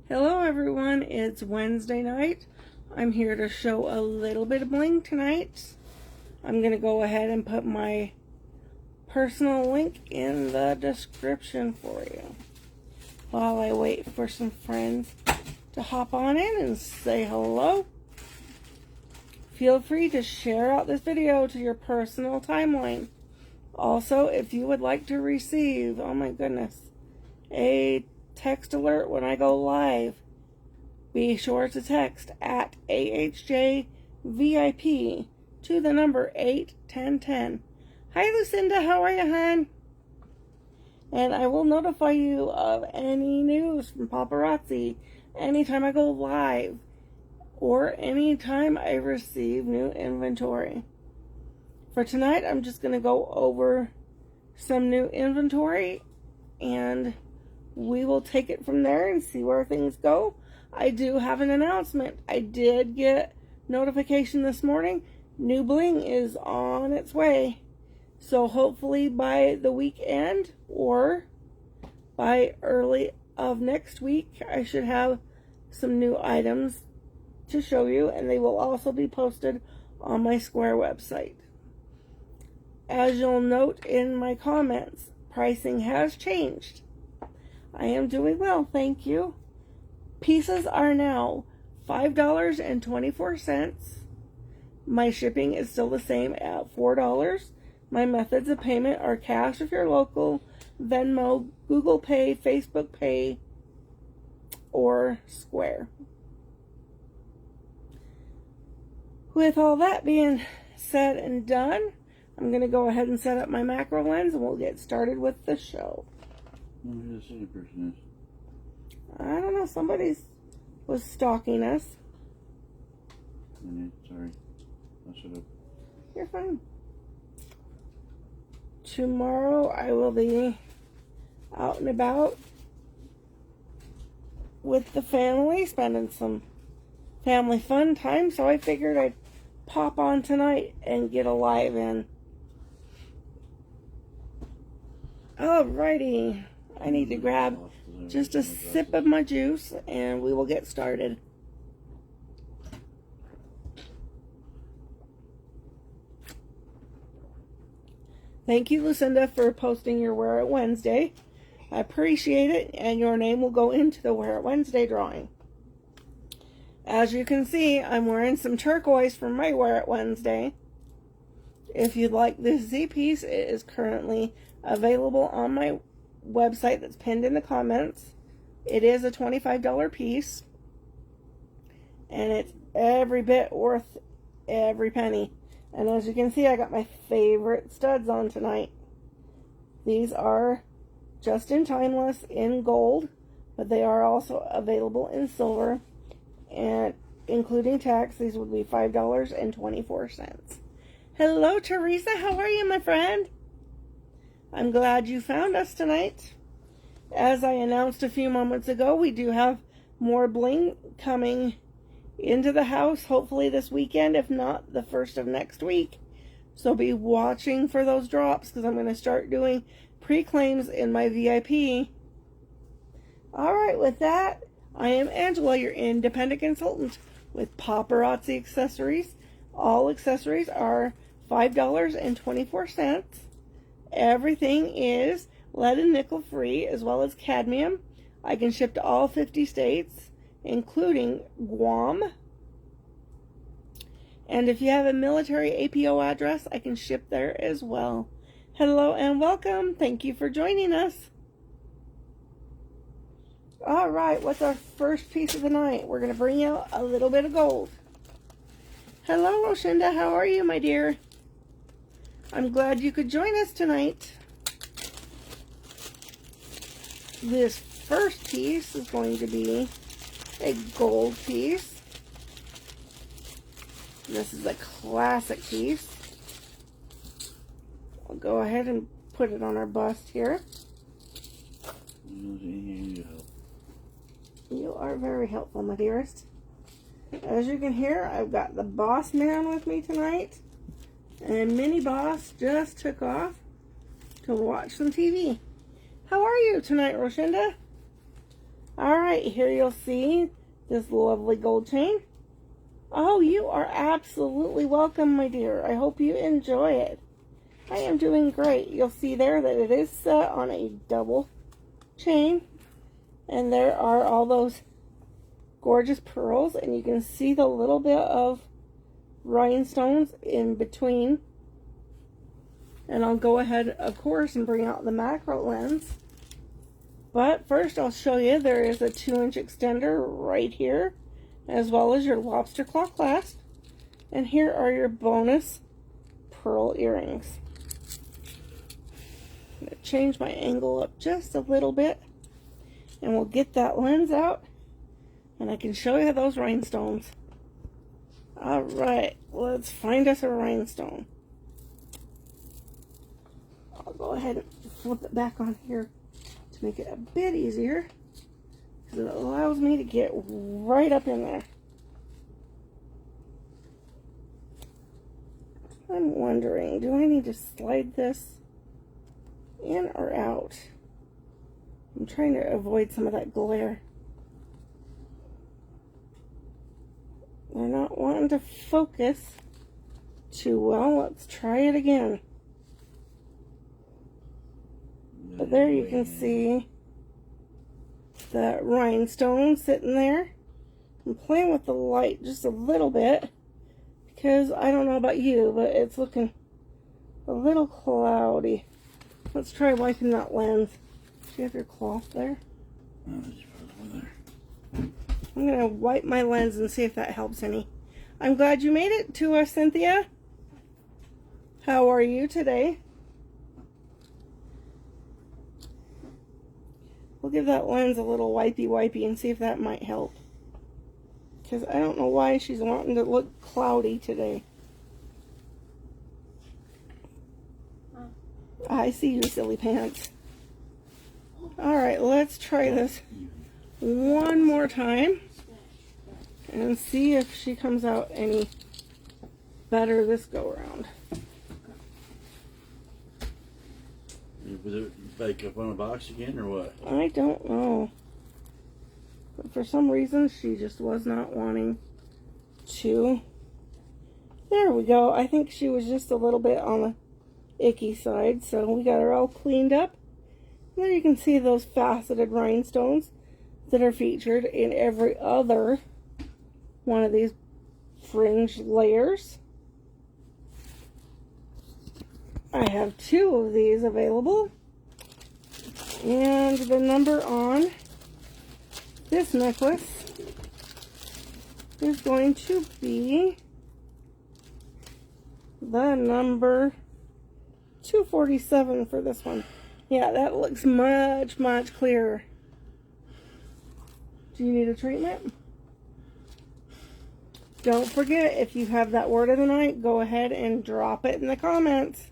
Hello everyone, it's Wednesday night. I'm here to show a little bit of bling tonight. I'm going to go ahead and put my personal link in the description for you while I wait for some friends to hop on in and say hello. Feel free to share out this video to your personal timeline. Also, if you would like to receive, oh my goodness, a text alert when I go live, be sure to text at AHJ VIP to the number 81010. Hi Lucinda, how are you, hon? And I will notify you of any news from paparazzi anytime I go live or anytime I receive new inventory. For tonight, I'm just going to go over some new inventory and we will take it from there and see where things go. I do have an announcement. I did get notification this morning. New bling is on its way. So hopefully by the weekend or by early of next week, I should have some new items to show you, and they will also be posted on my Square website. As you'll note in my comments, pricing has changed. I am doing well, thank you. Pieces are now $5.24. My shipping is still the same at $4. My methods of payment are cash if you're local, Venmo, Google Pay, Facebook Pay, or Square. With all that being said and done, I'm going to go ahead and set up my macro lens and we'll get started with the show. Who the second person is? I don't know, somebody was stalking us. Sorry, mess it up. You're fine. Tomorrow I will be out and about with the family, spending some family fun time, so I figured I'd pop on tonight and get a live in. Alrighty, I need to grab just a sip of my juice and we will get started. Thank you, Lucinda, for posting your Wear It Wednesday. I appreciate it, and your name will go into the Wear It Wednesday drawing. As you can see, I'm wearing some turquoise for my Wear It Wednesday. If you'd like this Z piece, it is currently available on my website that's pinned in the comments. It is a $25 piece, and it's every bit worth every penny. And as you can see, I got my favorite studs on tonight. These are just in timeless in gold, but they are also available in silver, and including tax, these would be $5.24. Hello, Teresa. How are you, my friend? I'm glad you found us tonight. As I announced a few moments ago, we do have more bling coming into the house, hopefully this weekend, if not the first of next week. So be watching for those drops because I'm going to start doing pre-claims in my VIP. Alright, with that, I am Angela, your independent consultant with Paparazzi Accessories. All accessories are $5.24. Everything is lead and nickel free, as well as cadmium. I can ship to all 50 states, including Guam. And if you have a military APO address, I can ship there as well. Hello and welcome. Thank you for joining us. All right, what's our first piece of the night? We're going to bring out a little bit of gold. Hello, Roshinda. How are you, my dear? I'm glad you could join us tonight. This first piece is going to be a gold piece. This is a classic piece. I'll go ahead and put it on our bust here. You are very helpful, my dearest. As you can hear, I've got the boss man with me tonight. And Mini Boss just took off to watch some TV. How are you tonight, Roshinda? Alright, here you'll see this lovely gold chain. Oh, you are absolutely welcome, my dear. I hope you enjoy it. I am doing great. You'll see there that it is set on a double chain. And there are all those gorgeous pearls. And you can see the little bit of rhinestones in between. And I'll go ahead, of course, and bring out the macro lens. But first I'll show you there is a 2-inch extender right here, as well as your lobster claw clasp. And here are your bonus pearl earrings. I'm going to change my angle up just a little bit, and we'll get that lens out, and I can show you those rhinestones. Alright, let's find us a rhinestone. I'll go ahead and flip it back on here to make it a bit easier, because it allows me to get right up in there. I'm wondering, do I need to slide this in or out? I'm trying to avoid some of that glare. They're not wanting to focus too well. Let's try it again. But there you can see that rhinestone sitting there. I'm playing with the light just a little bit because I don't know about you, but it's looking a little cloudy. Let's try wiping that lens. Do you have your cloth there? I'm going to wipe my lens and see if that helps any. I'm glad you made it to us, Cynthia. How are you today? We'll give that lens a little wipey and see if that might help. Because I don't know why she's wanting to look cloudy today. I see you, silly pants. Alright, let's try this one more time and see if she comes out any better this go around. Was it back up on a box again or what? I don't know. But for some reason, she just was not wanting to. There we go. I think she was just a little bit on the icky side, so we got her all cleaned up. And there you can see those faceted rhinestones that are featured in every other one of these fringe layers. I have 2 of these available, and the number on this necklace is going to be the number 247 for this one. Yeah, that looks much clearer. Do you need a treatment? Don't forget, if you have that word of the night, go ahead and drop it in the comments.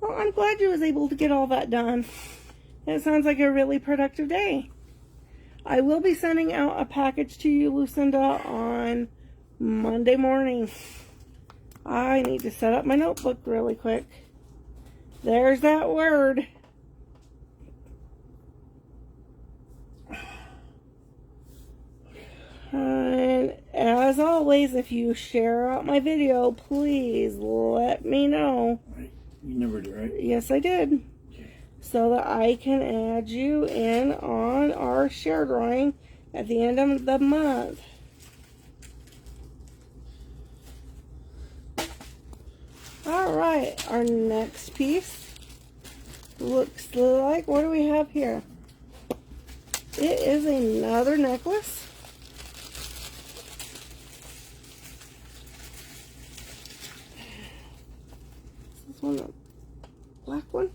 Well, I'm glad you was able to get all that done. It sounds like a really productive day. I will be sending out a package to you, Lucinda, on Monday morning. I need to set up my notebook really quick. There's that word. And as always, if you share out my video, please let me know. Right. You never did, right? Yes, I did. Okay. So that I can add you in on our share drawing at the end of the month. Alright, our next piece looks like, what do we have here? It is another necklace. Is this one the black one?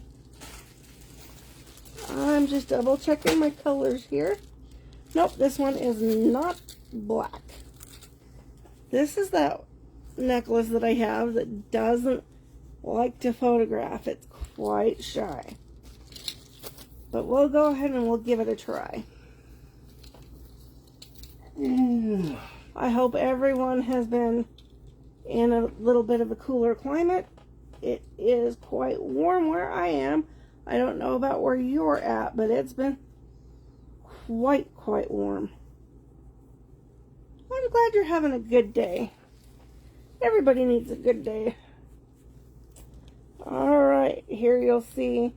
I'm just double checking my colors here. Nope, this one is not black. This is that necklace that I have that doesn't like to photograph. It's quite shy. But we'll go ahead and we'll give it a try. I hope everyone has been in a little bit of a cooler climate. It is quite warm where I am. I don't know about where you're at, but it's been quite warm. I'm glad you're having a good day. Everybody needs a good day. Alright, here you'll see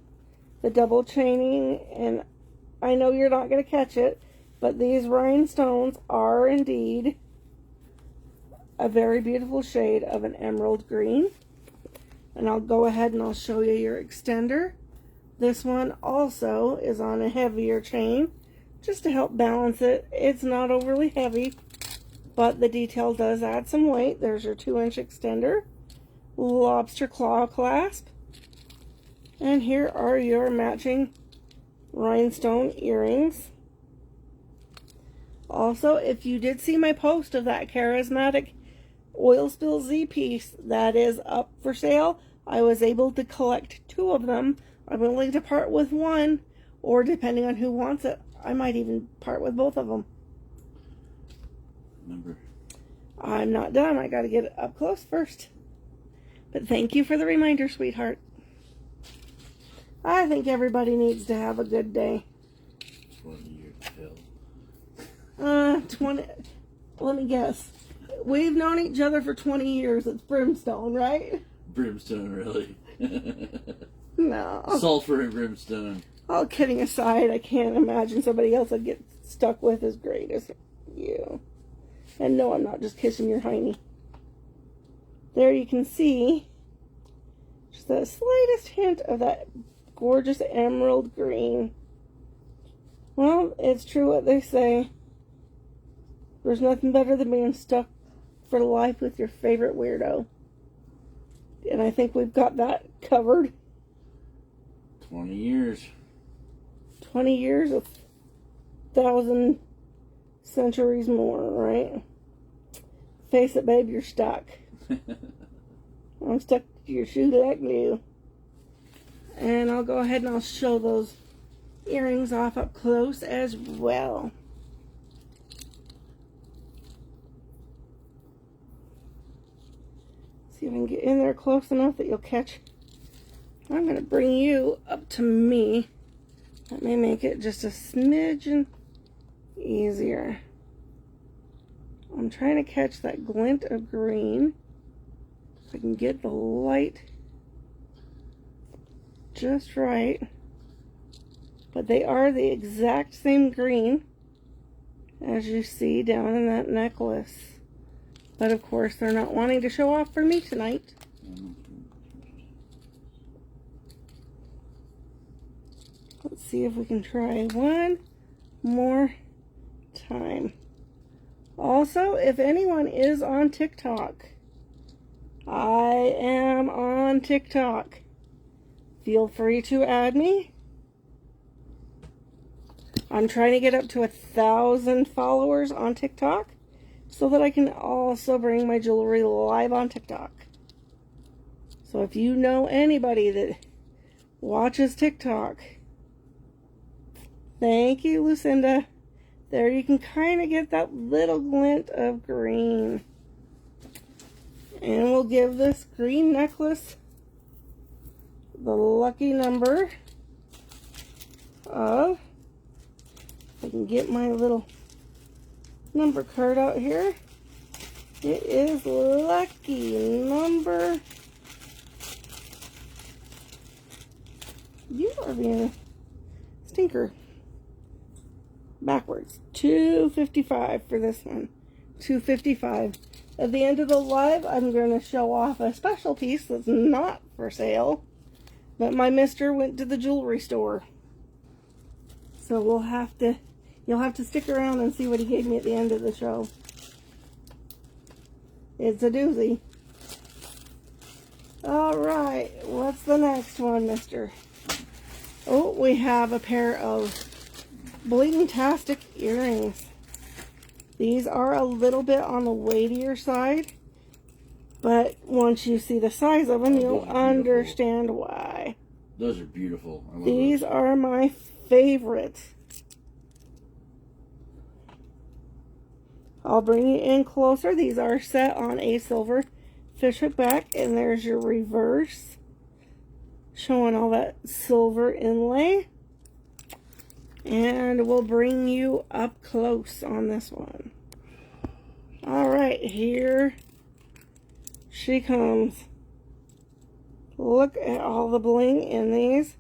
the double chaining, and I know you're not going to catch it, but these rhinestones are indeed a very beautiful shade of an emerald green. And I'll go ahead and I'll show you your extender. This one also is on a heavier chain, just to help balance it. It's not overly heavy, but the detail does add some weight. There's your 2-inch extender, lobster claw clasp, and here are your matching rhinestone earrings. Also, if you did see my post of that charismatic oil spill Z piece, that is up for sale. I was able to collect 2 of them. I'm willing to part with 1, or depending on who wants it, I might even part with both of them. Number. I'm not done. I got to get it up close first. But thank you for the reminder, sweetheart. I think everybody needs to have a good day. 20 years hell. 20. Let me guess. We've known each other for 20 years. It's brimstone, right? Brimstone, really? No. Sulfur and brimstone. All kidding aside, I can't imagine somebody else I'd get stuck with as great as you. And no, I'm not just kissing your hiney. There you can see just the slightest hint of that gorgeous emerald green. Well, it's true what they say. There's nothing better than being stuck for life with your favorite weirdo. And I think we've got that covered. 20 years. 20 years, 1,000 centuries more, right? Face it, babe, you're stuck. I'm stuck to your shoe like glue. And I'll go ahead and I'll show those earrings off up close as well. See if I can get in there close enough that you'll catch. I'm going to bring you up to me. That may make it just a smidgen easier. I'm trying to catch that glint of green. So I can get the light just right. But they are the exact same green as you see down in that necklace. But of course, they're not wanting to show off for me tonight. Let's see if we can try one more time. Also, if anyone is on TikTok, I am on TikTok. Feel free to add me. I'm trying to get up to 1,000 followers on TikTok so that I can also bring my jewelry live on TikTok. So if you know anybody that watches TikTok, thank you, Lucinda. There you can kind of get that little glint of green. And we'll give this green necklace the lucky number of, if I can get my little number card out here. It is lucky number. You are being a stinker. Backwards. 255 for this one. 255. At the end of the live, I'm going to show off a special piece that's not for sale. But my mister went to the jewelry store. So you'll have to stick around and see what he gave me at the end of the show. It's a doozy. Alright, what's the next one, mister? Oh, we have a pair of Bling-tastic earrings. These are a little bit on the weightier side, but once you see the size of them, you'll understand why. Those are beautiful. I love These those. are my favorite. I'll bring you in closer. These are set on a silver fishhook back, and there's your reverse, showing all that silver inlay. And we'll bring you up close on this one. All right, here she comes. Look at all the bling in these.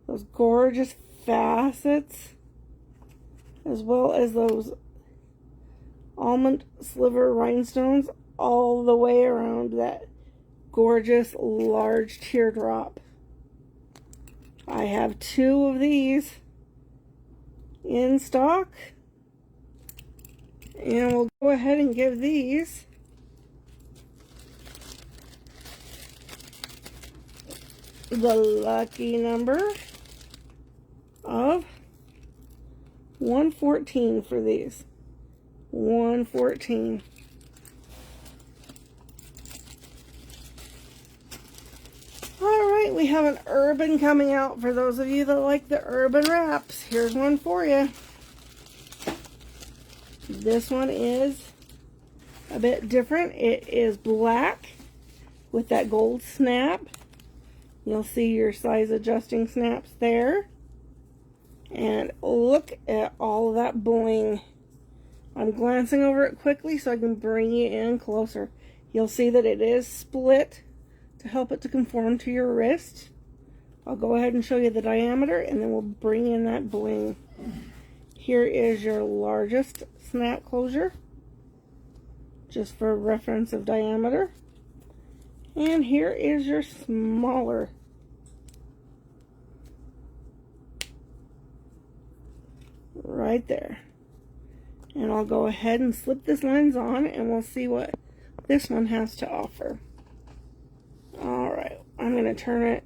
Those gorgeous facets, as well as those almond sliver rhinestones all the way around that gorgeous large teardrop. I have 2 of these in stock, and we'll go ahead and give these the lucky number of 114 for these. 114. Alright, we have an urban coming out for those of you that like the urban wraps. Here's one for you. This one is a bit different. It is black with that gold snap. You'll see your size adjusting snaps there. And look at all of that bling. I'm glancing over it quickly so I can bring you in closer. You'll see that it is split to help it to conform to your wrist. I'll go ahead and show you the diameter, and then we'll bring in that bling. Here is your largest snap closure, just for reference of diameter. And here is your smaller. Right there. And I'll go ahead and slip this lens on, and we'll see what this one has to offer. Alright, I'm going to turn it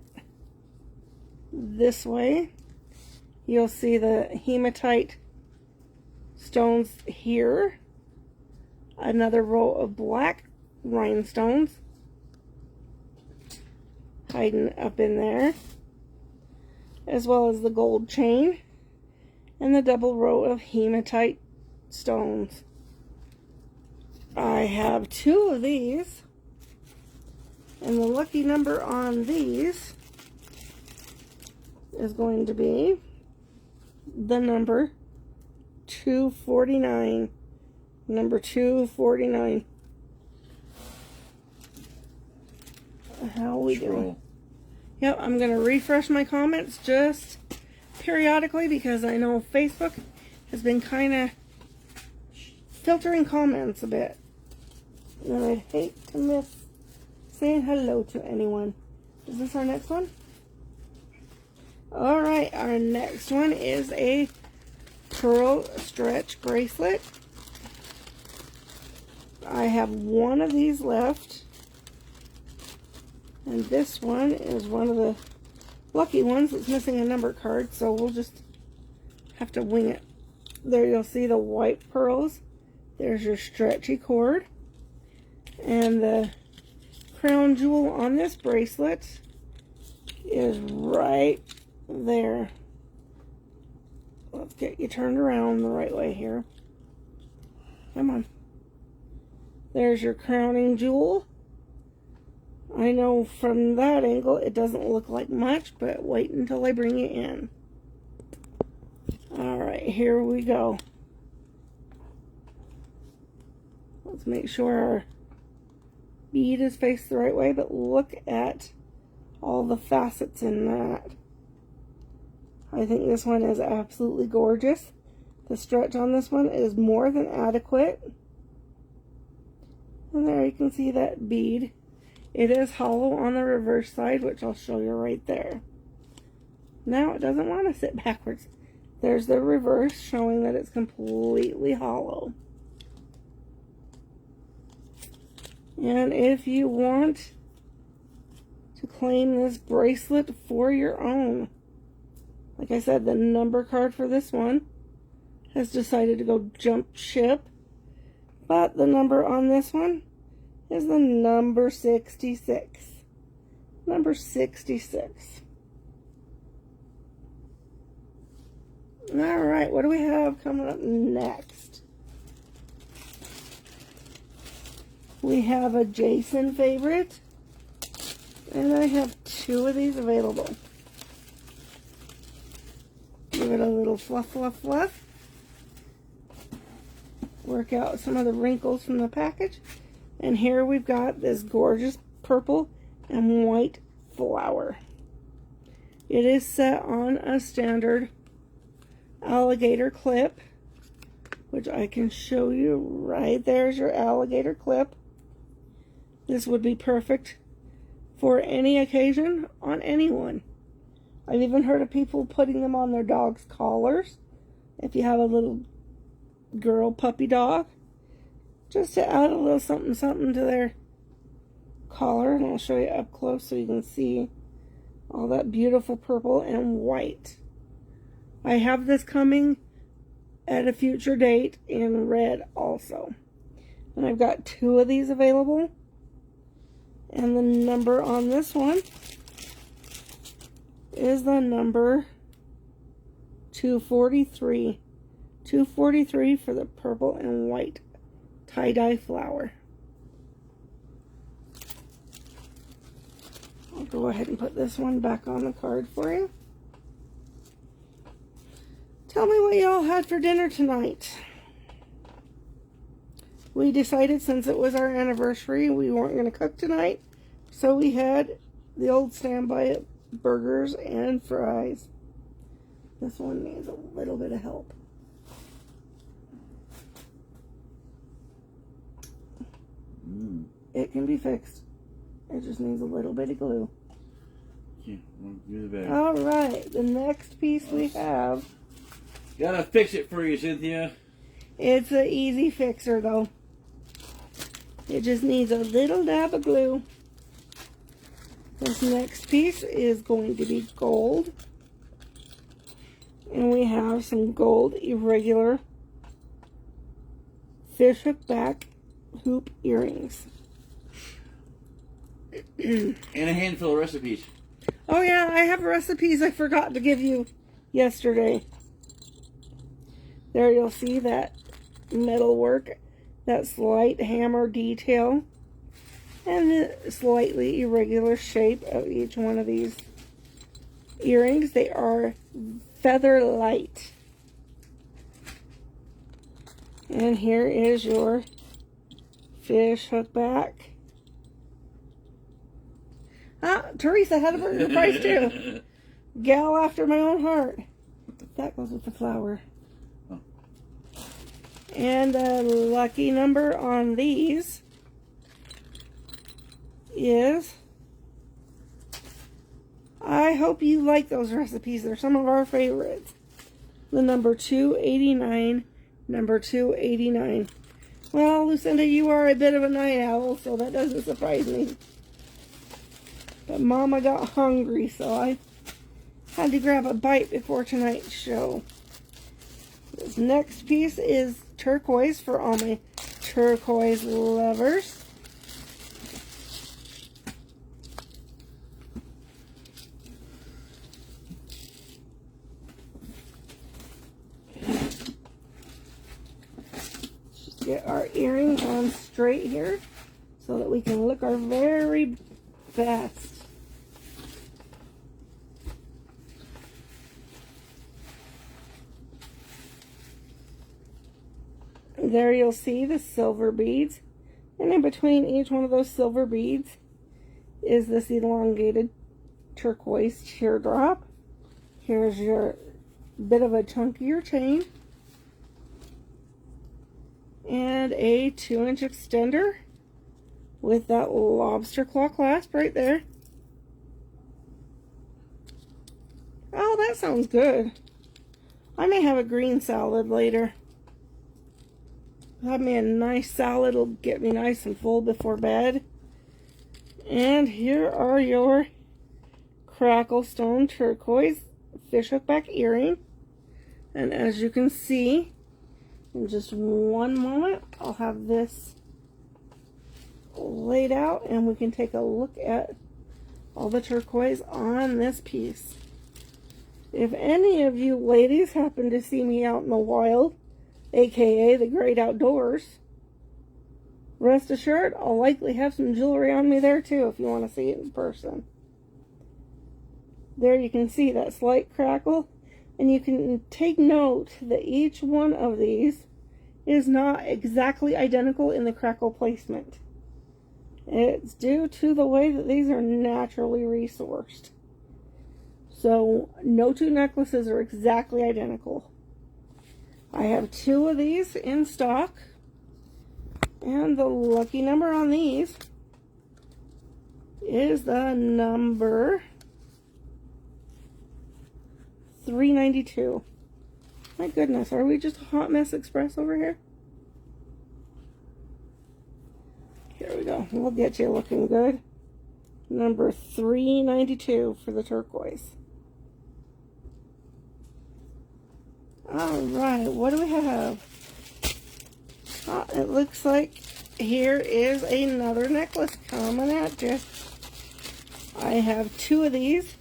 this way. You'll see the hematite stones here. Another row of black rhinestones hiding up in there, as well as the gold chain and the double row of hematite stones. I have 2 of these, and the lucky number on these is going to be the number 249. Number 249. How are we doing? Yep, I'm going to refresh my comments just periodically because I know Facebook has been kind of filtering comments a bit. And I'd hate to miss saying hello to anyone. Is this our next one? Alright, our next one is a pearl stretch bracelet. I have 1 of these left. And this one is one of the lucky ones that's missing a number card, so we'll just have to wing it. There you'll see the white pearls. There's your stretchy cord. And the crown jewel on this bracelet is right there. Let's get you turned around the right way here. Come on. There's your crowning jewel. I know from that angle it doesn't look like much, but wait until I bring it in. Alright, here we go. Let's make sure our bead is faced the right way, but look at all the facets in that. I think this one is absolutely gorgeous. The stretch on this one is more than adequate. And there you can see that bead. It is hollow on the reverse side, which I'll show you right there. Now it doesn't want to sit backwards. There's the reverse showing that it's completely hollow. And if you want to claim this bracelet for your own, like I said, the number card for this one has decided to go jump ship, but the number on this one is the number 66. Number 66. Alright, what do we have coming up next? We have a Jason favorite. And I have 2 of these available. Give it a little fluff, fluff, fluff. Work out some of the wrinkles from the package. And here we've got this gorgeous purple and white flower. It is set on a standard alligator clip, which I can show you right there's your alligator clip. This would be perfect for any occasion on anyone. I've even heard of people putting them on their dog's collars. If you have a little girl puppy dog, just to add a little something something to their collar. And I'll show you up close so you can see all that beautiful purple and white. I have this coming at a future date in red also. And I've got 2 of these available. And the number on this one is the number 243. 243 for the purple and white tie-dye flower. I'll go ahead and put this one back on the card for you. Tell me what y'all had for dinner tonight. We decided since it was our anniversary, we weren't going to cook tonight. So we had the old standby burgers and fries. This one needs a little bit of help. It can be fixed. It just needs a little bit of glue. Yeah, we'll do the bag. Alright, the next piece we have. Gotta fix it for you, Cynthia. It's an easy fixer though. It just needs a little dab of glue. This next piece is going to be gold. And we have some gold irregular fish hook back hoop earrings. And a handful of recipes. Oh yeah, I have recipes I forgot to give you yesterday. There you'll see that metal work, that slight hammer detail, and the slightly irregular shape of each one of these earrings. They are feather light. And here is your fish hook back. Ah, Teresa had a burger price too. Gal after my own heart. That goes with the flower. Oh. And the lucky number on these is, I hope you like those recipes. They're some of our favorites. The number 289, number 289. Well, Lucinda, you are a bit of a night owl, so that doesn't surprise me. But Mama got hungry, so I had to grab a bite before tonight's show. This next piece is turquoise for all my turquoise lovers. Just get our earrings on straight here so that we can look our very best. There you'll see the silver beads, and in between each one of those silver beads is this elongated turquoise teardrop. Here's your bit of a chunkier chain and a 2-inch extender with that lobster claw clasp right there. Oh, that sounds good. I may have a green salad later. Have me a nice salad. It'll get me nice and full before bed. And here are your Cracklestone turquoise fishhook back earring. And as you can see, in just one moment, I'll have this laid out and we can take a look at all the turquoise on this piece. If any of you ladies happen to see me out in the wild, aka the great outdoors, Rest assured, I'll likely have some jewelry on me there too if you want to see it in person. There you can see that slight crackle, and you can take note that each one of these is not exactly identical in the crackle placement. It's due to the way that these are naturally resourced. So no two necklaces are exactly identical. I have 2 of these in stock, and the lucky number on these is the number 392. My goodness, are we just a hot mess express over here? Here we go. We'll get you looking good. Number 392 for the turquoise. Alright, what do we have? It looks like here is another necklace coming at you. I have 2 of these.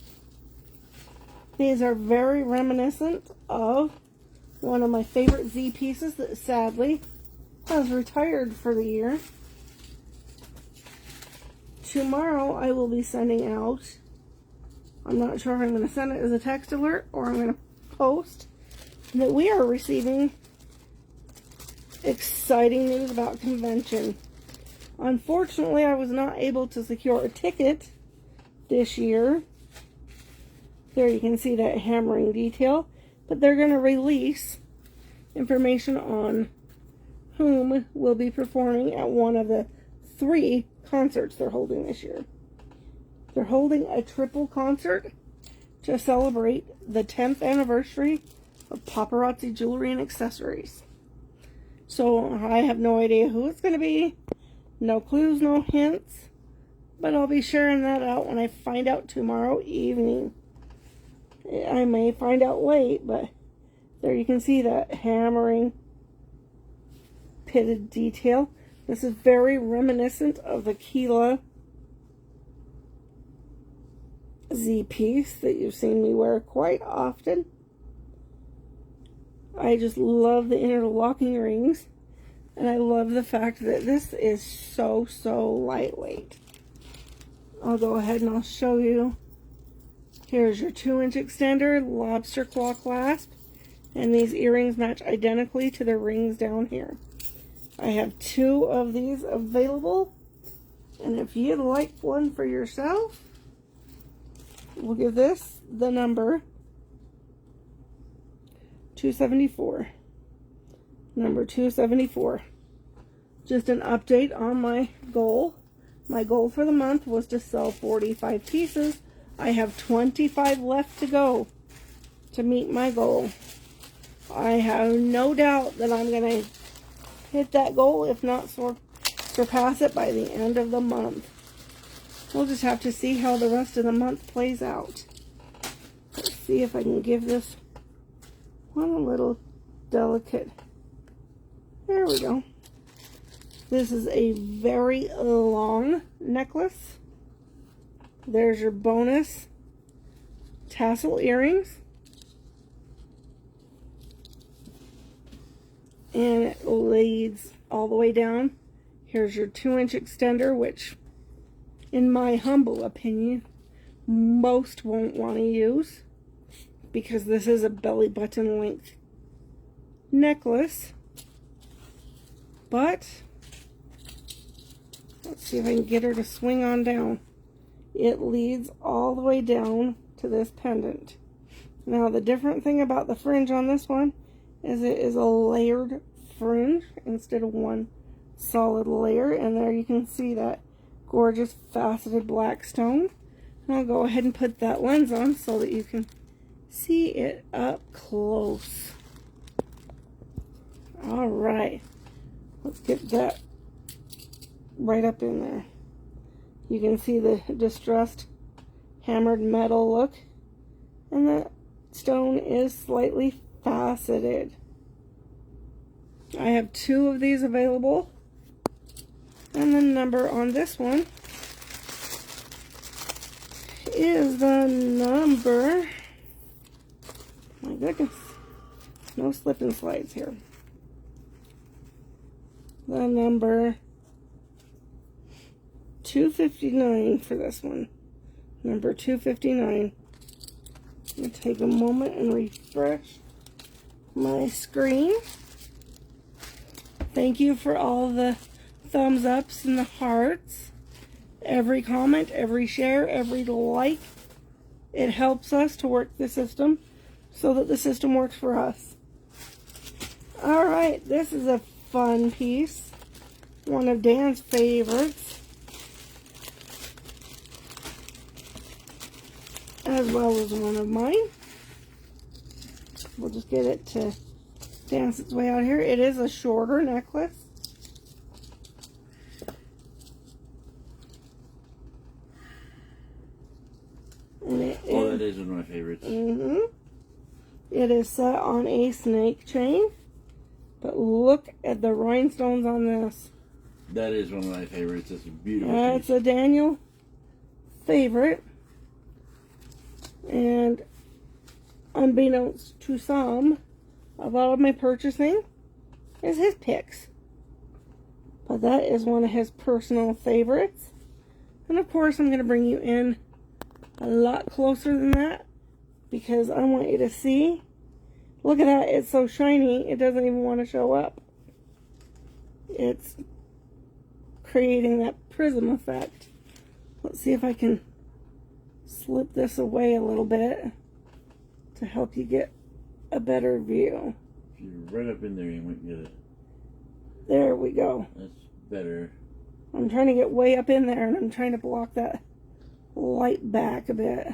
These are very reminiscent of one of my favorite Z pieces that sadly has retired for the year. Tomorrow I will be sending out, I'm not sure if I'm going to send it as a text alert or I'm going to post, that we are receiving exciting news about convention. Unfortunately, I was not able to secure a ticket this year. There you can see that hammering detail, but they're going to release information on whom will be performing at one of the 3 concerts they're holding this year. They're holding a triple concert to celebrate the 10th anniversary of Paparazzi Jewelry and Accessories. So I have no idea who it's going to be. No clues, no hints. But I'll be sharing that out when I find out tomorrow evening. I may find out late, but there you can see that hammering pitted detail. This is very reminiscent of the Keela Z piece that you've seen me wear quite often. I just love the interlocking rings, and I love the fact that this is so lightweight. I'll go ahead and I'll show you. Here's your 2-inch extender, lobster claw clasp, and these earrings match identically to the rings down here. I have 2 of these available, and if you'd like one for yourself, we'll give this the number 274. Number 274. Just an update on my goal. My goal for the month was to sell 45 pieces. I have 25 left to go to meet my goal. I have no doubt that I'm going to hit that goal, if not surpass it by the end of the month. We'll just have to see how the rest of the month plays out. Let's see if I can give this one a little delicate. There we go. This is a very long necklace. There's your bonus tassel earrings. And it leads all the way down. Here's your 2-inch extender, which, in my humble opinion, most won't want to use, because this is a belly button length necklace. But let's see if I can get her to swing on down. It leads all the way down to this pendant. Now, the different thing about the fringe on this one is it is a layered fringe instead of one solid layer. And there you can see that gorgeous faceted black stone. And I'll go ahead and put that lens on so that you can see it up close. All right, let's get that right up in there. You can see the distressed hammered metal look, and the stone is slightly faceted. I have 2 of these available, and the number on this one is the number, my goodness, no slip and slides here, the number $2.59 for this one. Number 259. I'm going to take a moment and refresh my screen. Thank you for all the thumbs ups and the hearts. Every comment, every share, every like. It helps us to work the system so that the system works for us. Alright, this is a fun piece. One of Dan's favorites. As well as one of mine. We'll just get it to dance its way out here. It is a shorter necklace. And that is one of my favorites. It is set on a snake chain. But look at the rhinestones on this. That is one of my favorites. It's a beautiful That's piece. a Daniel favorite. And unbeknownst to some, a lot of my purchasing is his picks. But that is one of his personal favorites. And of course, I'm going to bring you in a lot closer than that because I want you to see. Look at that. It's so shiny, it doesn't even want to show up. It's creating that prism effect. Let's see if I can slip this away a little bit to help you get a better view. If you're right up in there, you might get it. There we go. That's better. I'm trying to get way up in there and I'm trying to block that light back a bit.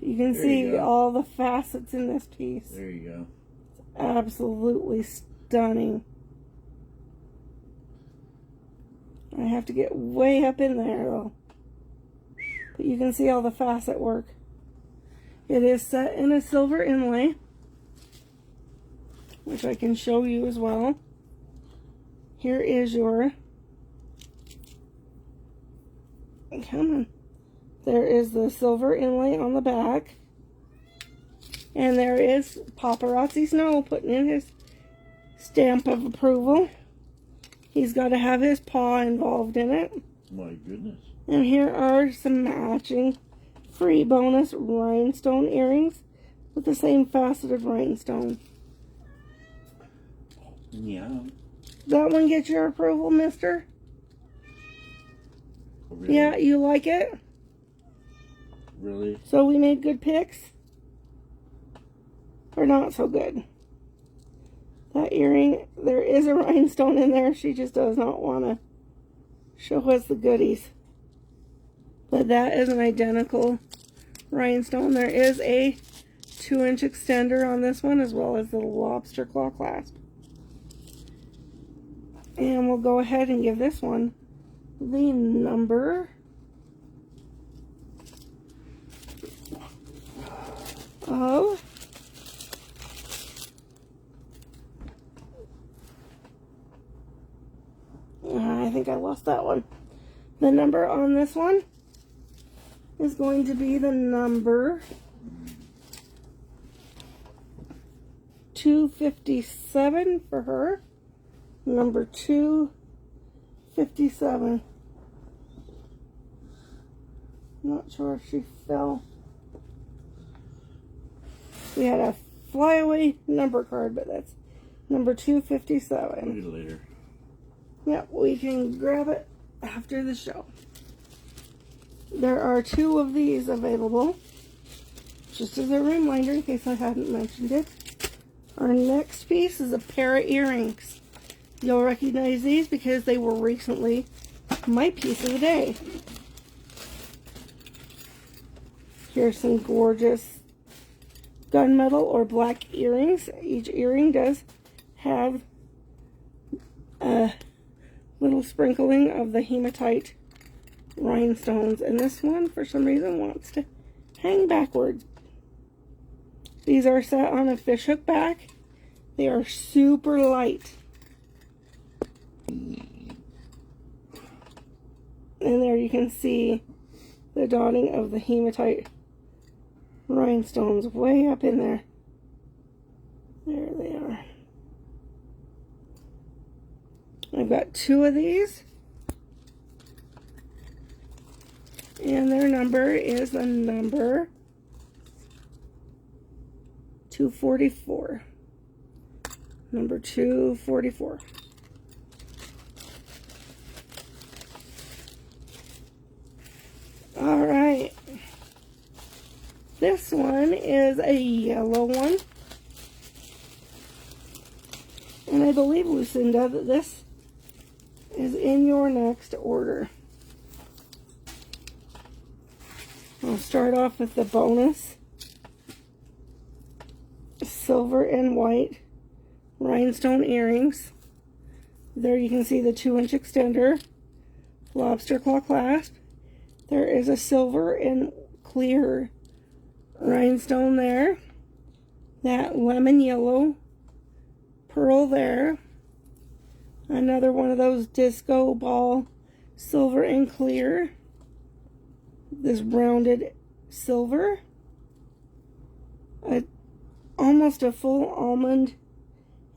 You can see all the facets in this piece. There you go. It's absolutely stunning. I have to get way up in there though. But you can see all the facet work. It is set in a silver inlay, which I can show you as well. Here is your, come on. There is the silver inlay on the back. And there is Paparazzi Snow putting in his stamp of approval. He's got to have his paw involved in it. My goodness. And here are some matching free bonus rhinestone earrings with the same faceted rhinestone. Yeah. That one get your approval, mister? Really? Yeah, you like it? Really? So we made good picks? Or not so good? That earring, there is a rhinestone in there. She just does not want to show us the goodies. But that is an identical rhinestone. There is a 2-inch extender on this one as well as the lobster claw clasp. And we'll go ahead and give this one the number of I think I lost that one. The number on this one is going to be the number 257 for her. Number 257. Not sure if she fell. We had a flyaway number card, but that's number 257. Look at it later. Yep, we can grab it after the show. There are 2 of these available. Just as a reminder, in case I hadn't mentioned it. Our next piece is a pair of earrings. You'll recognize these because they were recently my piece of the day. Here's some gorgeous gunmetal or black earrings. Each earring does have a little sprinkling of the hematite rhinestones, and this one for some reason wants to hang backwards. These are set on a fishhook back. They are super light. And there you can see the dotting of the hematite rhinestones way up in there. There they are. I've got 2 of these. And their number is the number 244. Number 244. All right. This one is a yellow one. And I believe, Lucinda, that this is in your next order. I'll start off with the bonus silver and white rhinestone earrings. There you can see the 2-inch extender, lobster claw clasp. There is a silver and clear rhinestone there. That lemon yellow pearl there. Another one of those disco ball silver and clear. This rounded silver. Almost a full almond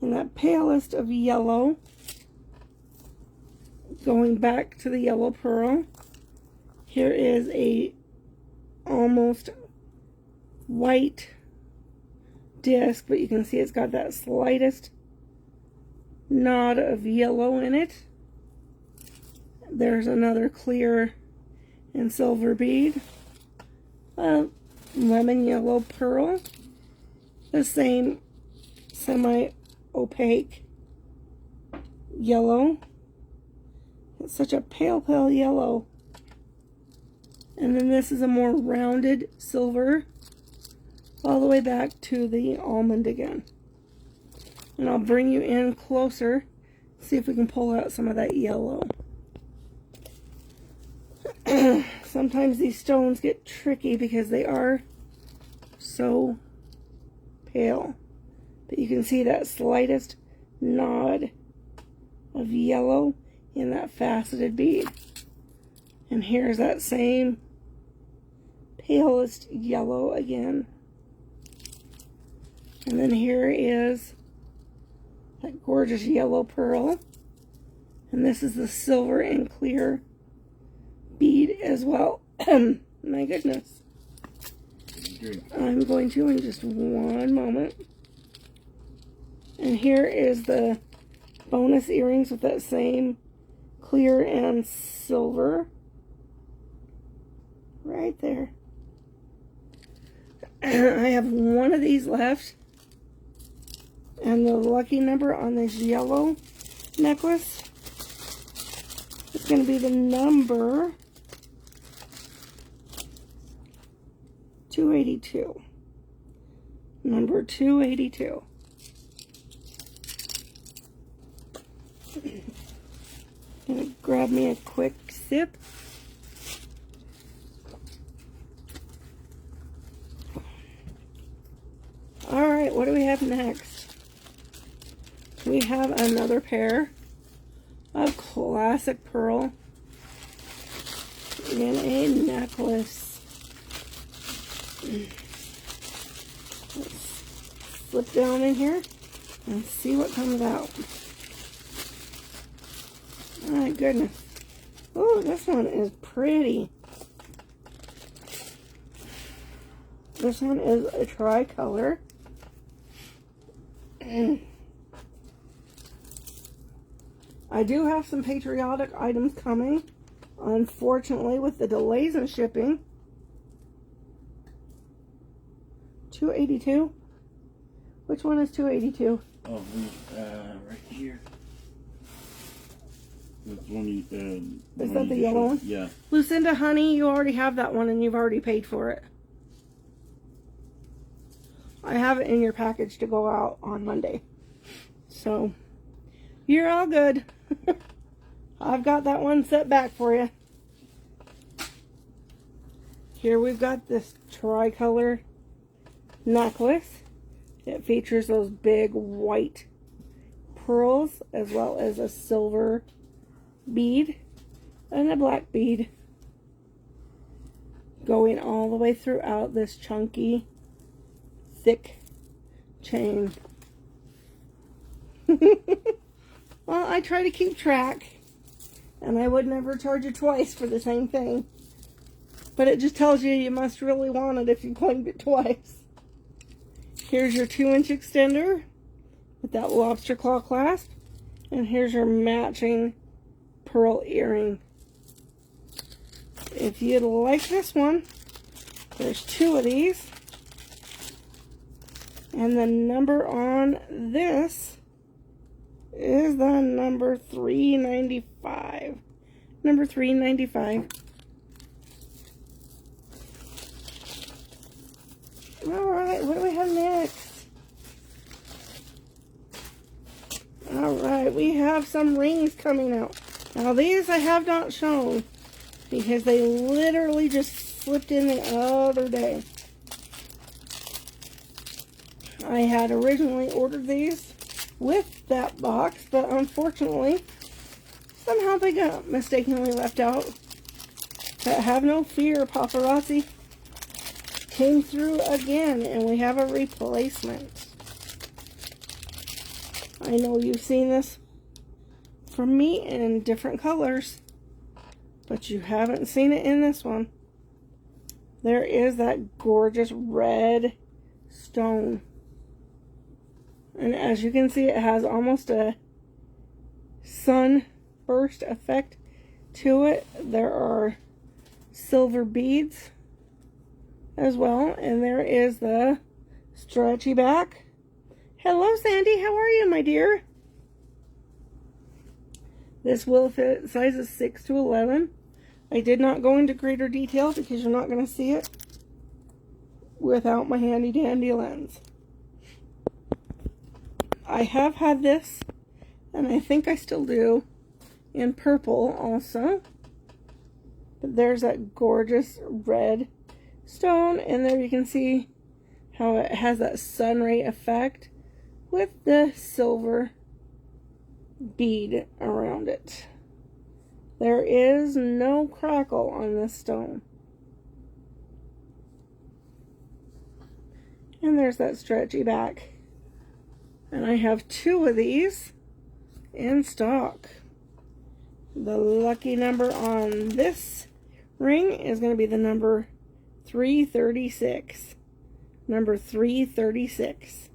in that palest of yellow. Going back to the yellow pearl. Here is a almost white disc, but you can see it's got that slightest nod of yellow in it. There's another clear and silver bead. Lemon yellow pearl. The same semi-opaque yellow. It's such a pale, pale yellow. And then this is a more rounded silver, all the way back to the almond again. And I'll bring you in closer, see if we can pull out some of that yellow. Sometimes these stones get tricky because they are so pale. But you can see that slightest nod of yellow in that faceted bead. And here's that same palest yellow again. And then here is that gorgeous yellow pearl. And this is the silver and clear bead as well. My goodness. I'm going to in just one moment. And here is the bonus earrings with that same clear and silver. Right there. I have one of these left. And the lucky number on this yellow necklace is going to be the number 282. Number 282. Gonna grab me a quick sip. All right, what do we have next? We have another pair of classic pearl in a necklace. Let's slip down in here and see what comes out. My goodness. Oh, this one is pretty. This one is a tricolor. I do have some patriotic items coming. Unfortunately, with the delays in shipping. 282? Which one is 282? Oh, right here. That's one you, is that the yellow one? Yeah. Lucinda, honey, you already have that one and you've already paid for it. I have it in your package to go out on Monday. So, you're all good. I've got that one set back for you. Here we've got this tricolor necklace. It features those big white pearls as well as a silver bead and a black bead going all the way throughout this chunky, thick chain. Well, I try to keep track, and I would never charge you twice for the same thing. But it just tells you must really want it if you claimed it twice. Here's your 2-inch extender with that lobster claw clasp. And here's your matching pearl earring. If you'd like this one, there's 2 of these. And the number on this is the number 395. Number 395. Alright, what do we have next? Alright, we have some rings coming out. Now these I have not shown because they literally just slipped in the other day. I had originally ordered these with that box, but unfortunately, somehow they got mistakenly left out. But have no fear, paparazzi came through again, and we have a replacement. I know you've seen this from me in different colors, but you haven't seen it in this one. There is that gorgeous red stone. And as you can see, it has almost a sunburst effect to it. There are silver beads as well. And there is the stretchy back. Hello, Sandy. How are you, my dear? This will fit sizes 6 to 11. I did not go into greater detail because you're not going to see it without my handy dandy lens. I have had this, and I think I still do, in purple also. But there's that gorgeous red stone, and there you can see how it has that sun ray effect with the silver bead around it. There is no crackle on this stone. And there's that stretchy back. And I have 2 of these in stock. The lucky number on this ring is going to be the number 336. Number 336.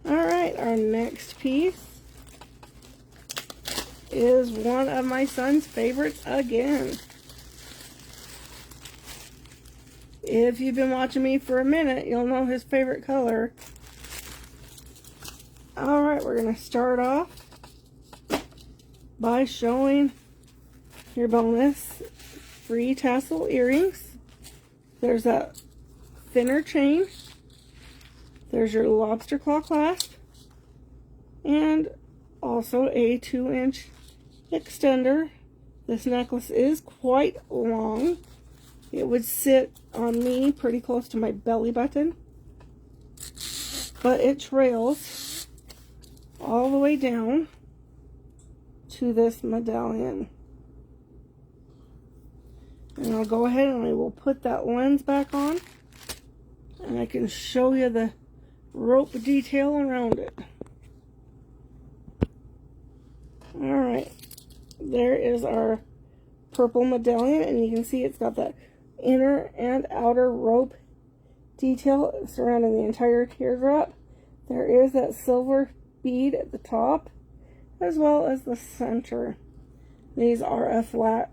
Alright, our next piece is one of my son's favorites again. If you've been watching me for a minute, you'll know his favorite color. Alright, we're going to start off by showing your bonus free tassel earrings. There's that thinner chain. There's your lobster claw clasp. And also a 2-inch extender. This necklace is quite long. It would sit on me pretty close to my belly button. But it trails all the way down to this medallion. And I'll go ahead and I will put that lens back on. And I can show you the rope detail around it. Alright. There is our purple medallion. And you can see it's got that inner and outer rope detail surrounding the entire teardrop. There is that silver bead at the top as well as the center. These are a flat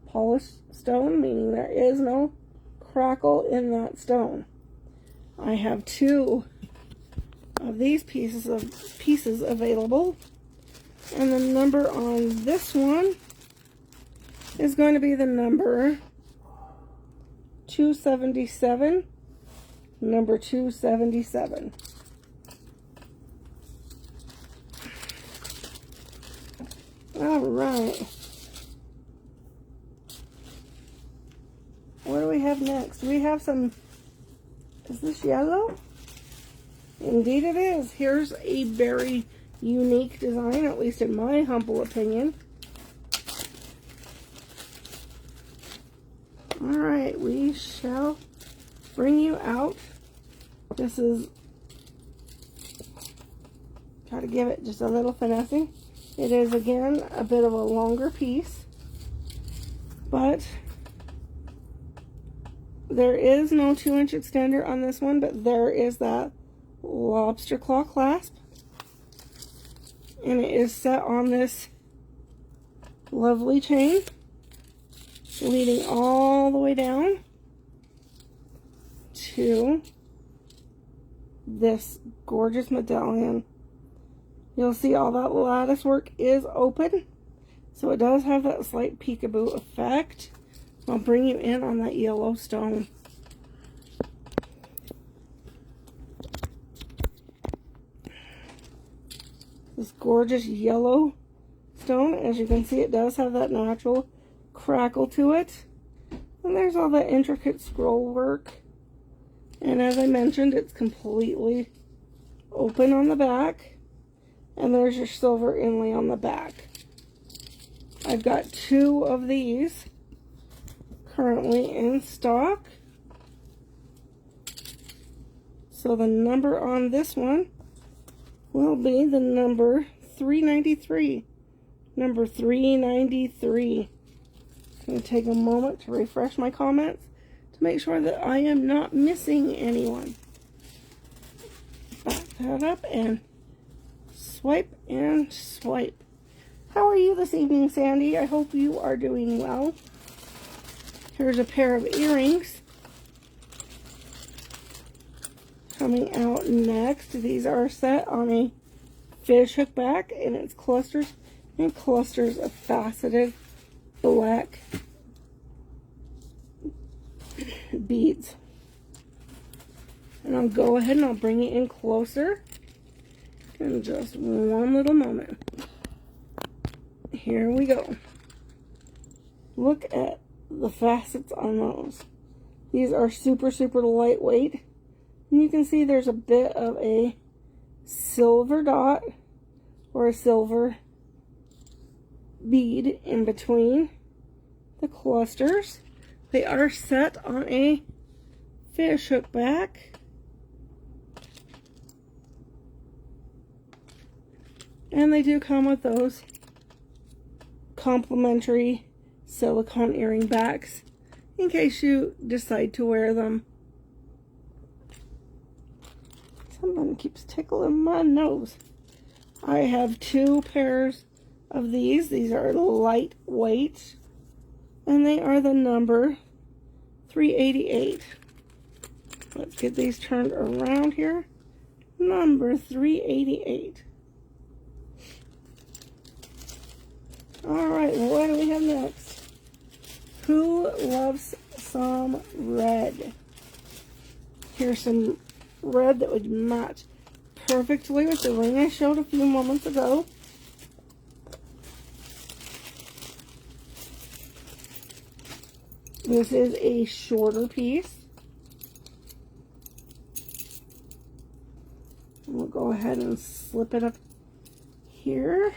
polished stone, meaning there is no crackle in that stone. I have 2 of these pieces available, and the number on this one is going to be the number 277. Number 277. All right. What do we have next? We have some, is this yellow? Indeed it is. Here's a very unique design, at least in my humble opinion. Alright, we shall bring you out. This is, try to give it just a little finessing. It is, again, a bit of a longer piece, but there is no 2-inch extender on this one, but there is that lobster claw clasp, and it is set on this lovely chain, leading all the way down to this gorgeous medallion. You'll see all that lattice work is open, so it does have that slight peekaboo effect. I'll bring you in on that yellow stone. This gorgeous yellow stone, as you can see, it does have that natural crackle to it. And there's all that intricate scroll work. And as I mentioned, it's completely open on the back. And there's your silver inlay on the back. I've got 2 of these currently in stock. So the number on this one will be the number 393. Number 393. I'm going to take a moment to refresh my comments to make sure that I am not missing anyone. Back that up and swipe and swipe. How are you this evening, Sandy? I hope you are doing well. Here's a pair of earrings coming out next. These are set on a fish hook back, and it's clusters and clusters of faceted black beads. And I'll go ahead and I'll bring it in closer in just one little moment. Here we go. Look at the facets on those. These are super, super lightweight. And you can see there's a bit of a silver dot or a silver bead in between the clusters. They are set on a fish hook back. And they do come with those complimentary silicone earring backs in case you decide to wear them. Someone keeps tickling my nose. I have 2 pairs of these. These are lightweight, and they are the number 388. Let's get these turned around here. Number 388. Alright, what do we have next? Who loves some red? Here's some red that would match perfectly with the ring I showed a few moments ago. This is a shorter piece. And we'll go ahead and slip it up here.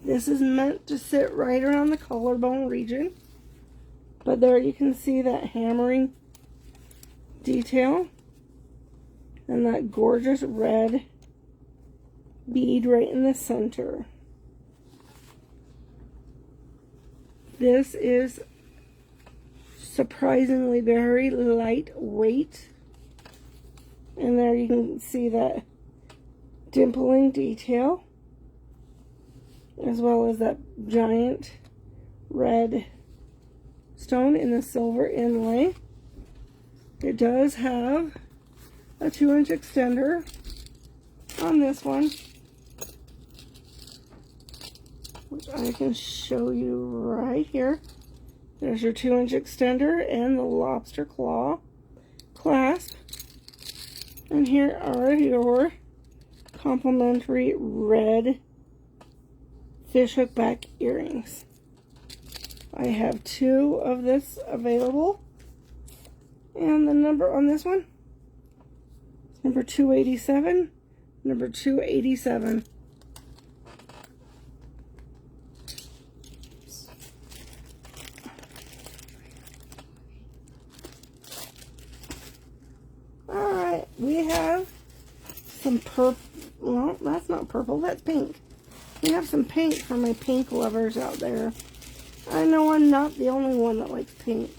This is meant to sit right around the collarbone region. But there you can see that hammering detail. And that gorgeous red bead right in the center. This is surprisingly very lightweight. And there you can see that dimpling detail, as well as that giant red stone in the silver inlay. It does have a 2-inch extender on this one, which I can show you right here. There's your 2-inch extender and the lobster claw clasp. And here are your complimentary red fish hook back earrings. I have 2 of this available. And the number on this one, number 287, number 287. we have some purple. Well, that's not purple, that's pink. We have some pink for my pink lovers out there. I know I'm not the only one that likes pink.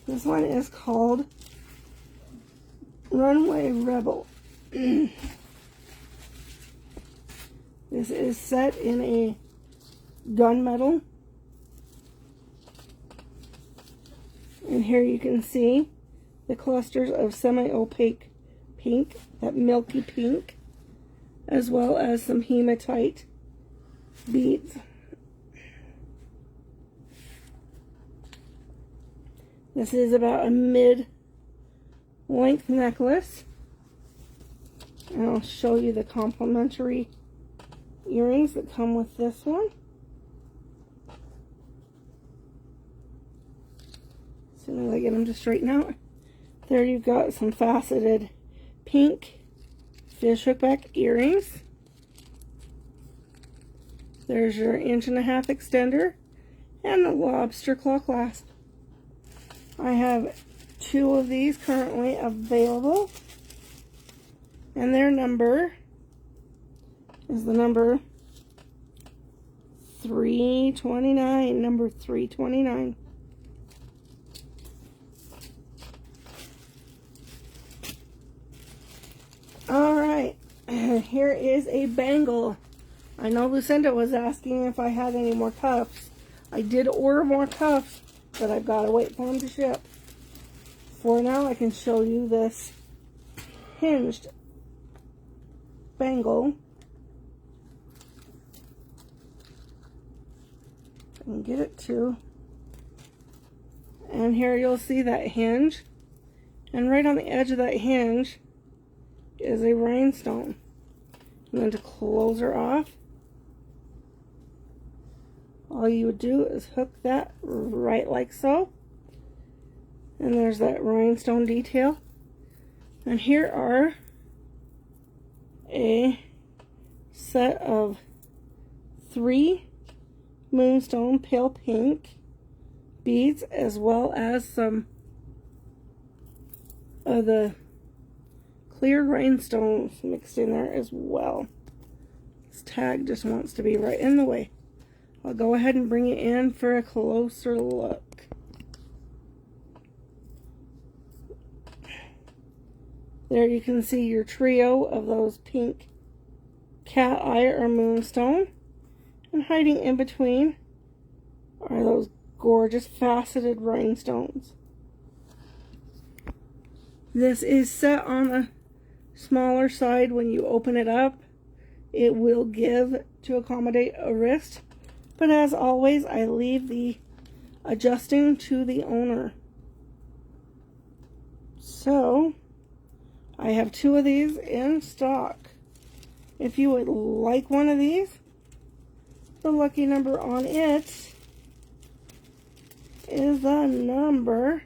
This one is called Runway Rebel. This is set in a gunmetal. And here you can see the clusters of semi-opaque pink, that milky pink, as well as some hematite beads. This is about a mid-length necklace. And I'll show you the complimentary earrings that come with this one. As soon as I get them to straighten out. There you've got some faceted pink fish hookback earrings. There's your 1.5" extender and the lobster claw clasp. I have 2 of these currently available, and their number is the number 329, number 329. Alright, here is a bangle. I know Lucinda was asking if I had any more cuffs. I did order more cuffs, but I've got to wait for them to ship. For now, I can show you this hinged bangle. I can get it too. And here you'll see that hinge. And right on the edge of that hinge is a rhinestone. And then to close her off, all you would do is hook that right like so. And there's that rhinestone detail. And here are a set of 3 moonstone pale pink beads, as well as some of the clear rhinestones mixed in there as well. This tag just wants to be right in the way. I'll go ahead and bring it in for a closer look. There you can see your trio of those pink cat eye or moonstone. And hiding in between are those gorgeous faceted rhinestones. This is set on the smaller side. When you open it up, it will give to accommodate a wrist. But as always, I leave the adjusting to the owner. So, I have 2 of these in stock. If you would like one of these, the lucky number on it is the number,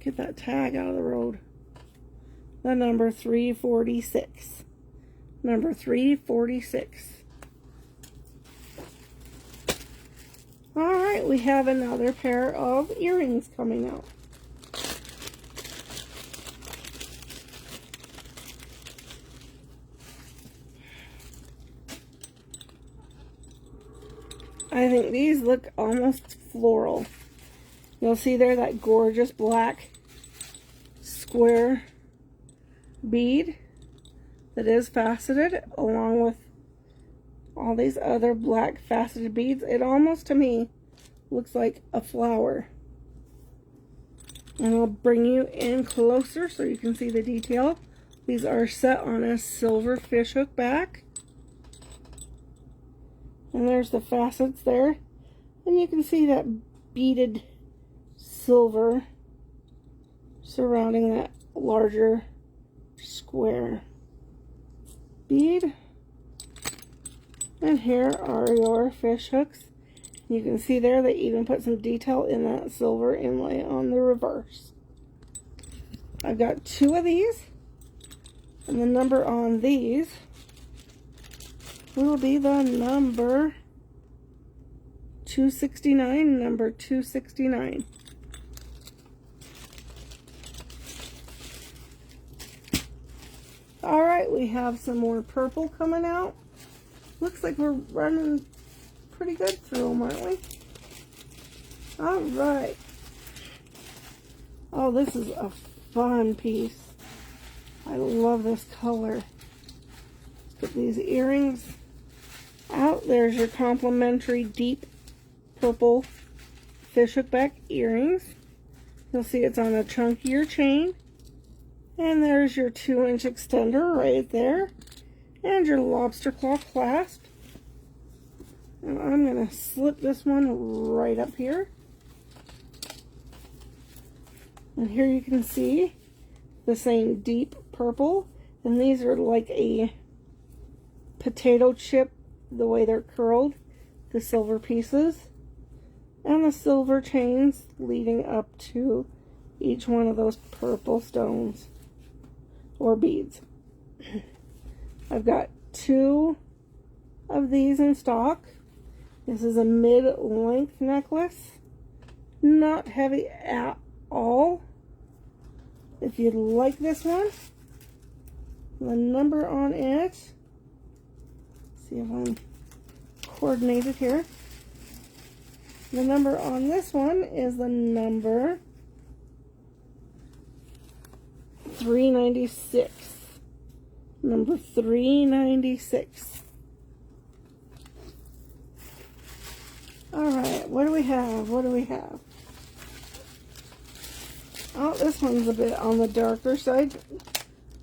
get that tag out of the road, the number 346. Number 346. Alright, we have another pair of earrings coming out. I think these look almost floral. You'll see there that gorgeous black square bead that is faceted, along with all these other black faceted beads. It almost, to me, looks like a flower. And I'll bring you in closer so you can see the detail. These are set on a silver fishhook back. And there's the facets there. And you can see that beaded silver surrounding that larger square bead. And here are your fish hooks. You can see there they even put some detail in that silver inlay on the reverse. I've got 2 of these. And the number on these will be the number 269, number 269. All right, we have some more purple coming out. Looks like we're running pretty good through them, aren't we? All right. Oh, this is a fun piece. I love this color. Put these earrings out. There's your complimentary deep purple fishhook back earrings. You'll see it's on a chunkier chain. And there's your 2-inch extender right there. And your lobster claw clasp. And I'm going to slip this one right up here. And here you can see the same deep purple. And these are like a potato chip, the way they're curled, the silver pieces. And the silver chains leading up to each one of those purple stones or beads. I've got 2 of these in stock. This is a mid-length necklace. Not heavy at all. If you'd like this one, the number on it, see if I'm coordinated here. The number on this one is the number 396. Number 396. Alright, what do we have? What do we have? Oh, this one's a bit on the darker side,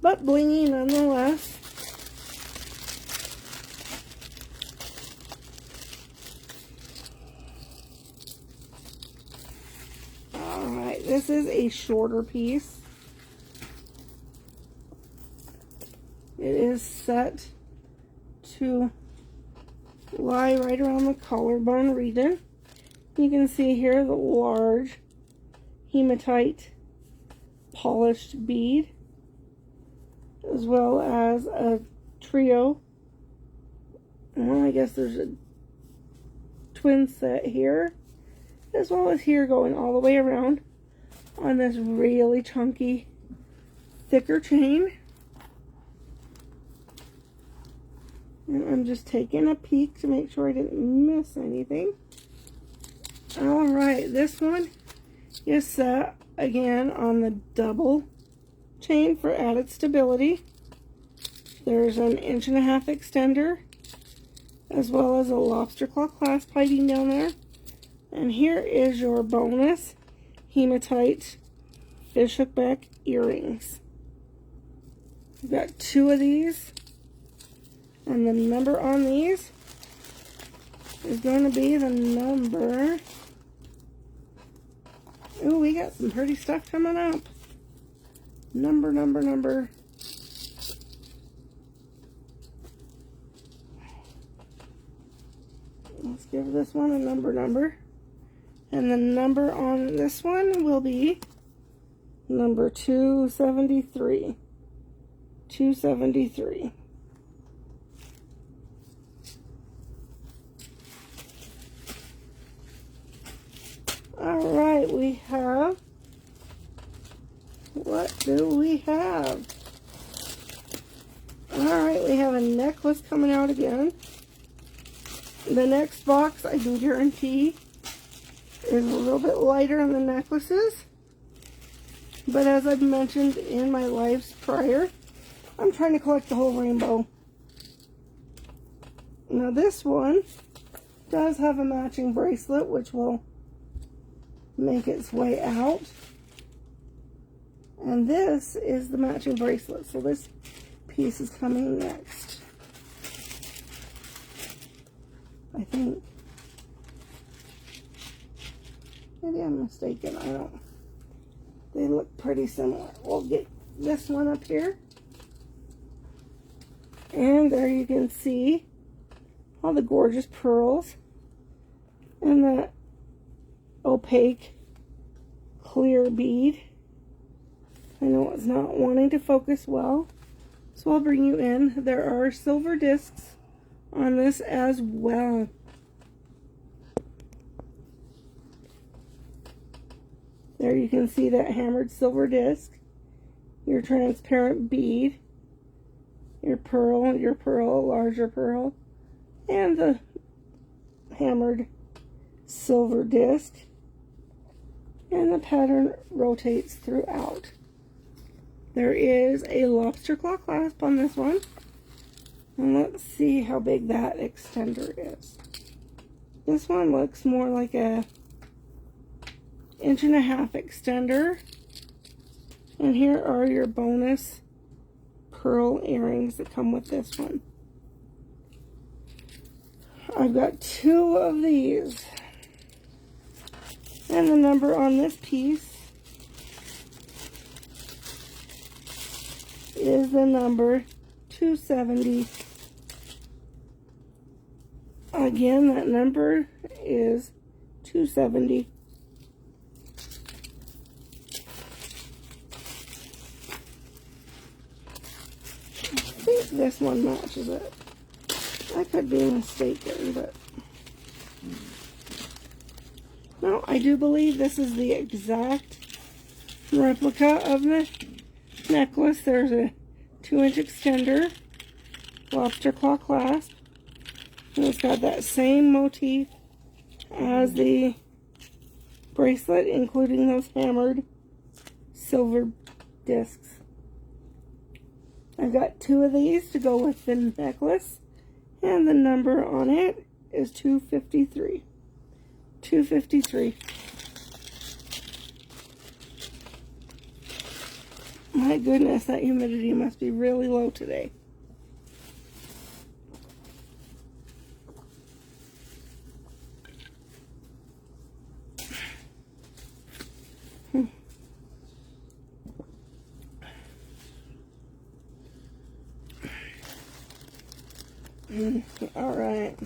but blingy nonetheless. Alright, this is a shorter piece. It is set to lie right around the collarbone region. You can see here the large hematite polished bead, as well as a trio. Well, I guess there's a twin set here, as well as here going all the way around on this really chunky, thicker chain. And I'm just taking a peek to make sure I didn't miss anything. Alright, this one is set again on the double chain for added stability. There's an 1.5 inch extender, as well as a lobster claw clasp hiding down there. And here is your bonus hematite fishhook back earrings. We've got 2 of these. And the number on these is going to be the number. Oh, we got some pretty stuff coming up. Number. Let's give this one a number. And the number on this one will be number 273. 273. Alright, we have, what do we have? Alright, we have a necklace coming out again. The next box, I can guarantee, is a little bit lighter on the necklaces. But as I've mentioned in my lives prior, I'm trying to collect the whole rainbow. Now this one does have a matching bracelet, which will make its way out. And this is the matching bracelet. So this piece is coming next, I think. Maybe I'm mistaken. I don't. They look pretty similar. We'll get this one up here. And there you can see all the gorgeous pearls and that opaque clear bead. I know it's not wanting to focus well, so I'll bring you in. There are silver discs on this as well. There you can see that hammered silver disc, your transparent bead, your pearl, larger pearl, and the hammered silver disc. And the pattern rotates throughout. There is a lobster claw clasp on this one. And let's see how big that extender is. This one looks more like a 1.5 inch extender. And here are your bonus pearl earrings that come with this one. I've got 2 of these. And the number on this piece is the number 270. Again, that number is 270. I think this one matches it. I could be mistaken, but no, I do believe this is the exact replica of the necklace. There's a 2-inch extender, lobster claw clasp, and it's got that same motif as the bracelet, including those hammered silver discs. I've got 2 of these to go with the necklace, and the number on it is 253. 253. My goodness, that humidity must be really low today. All right.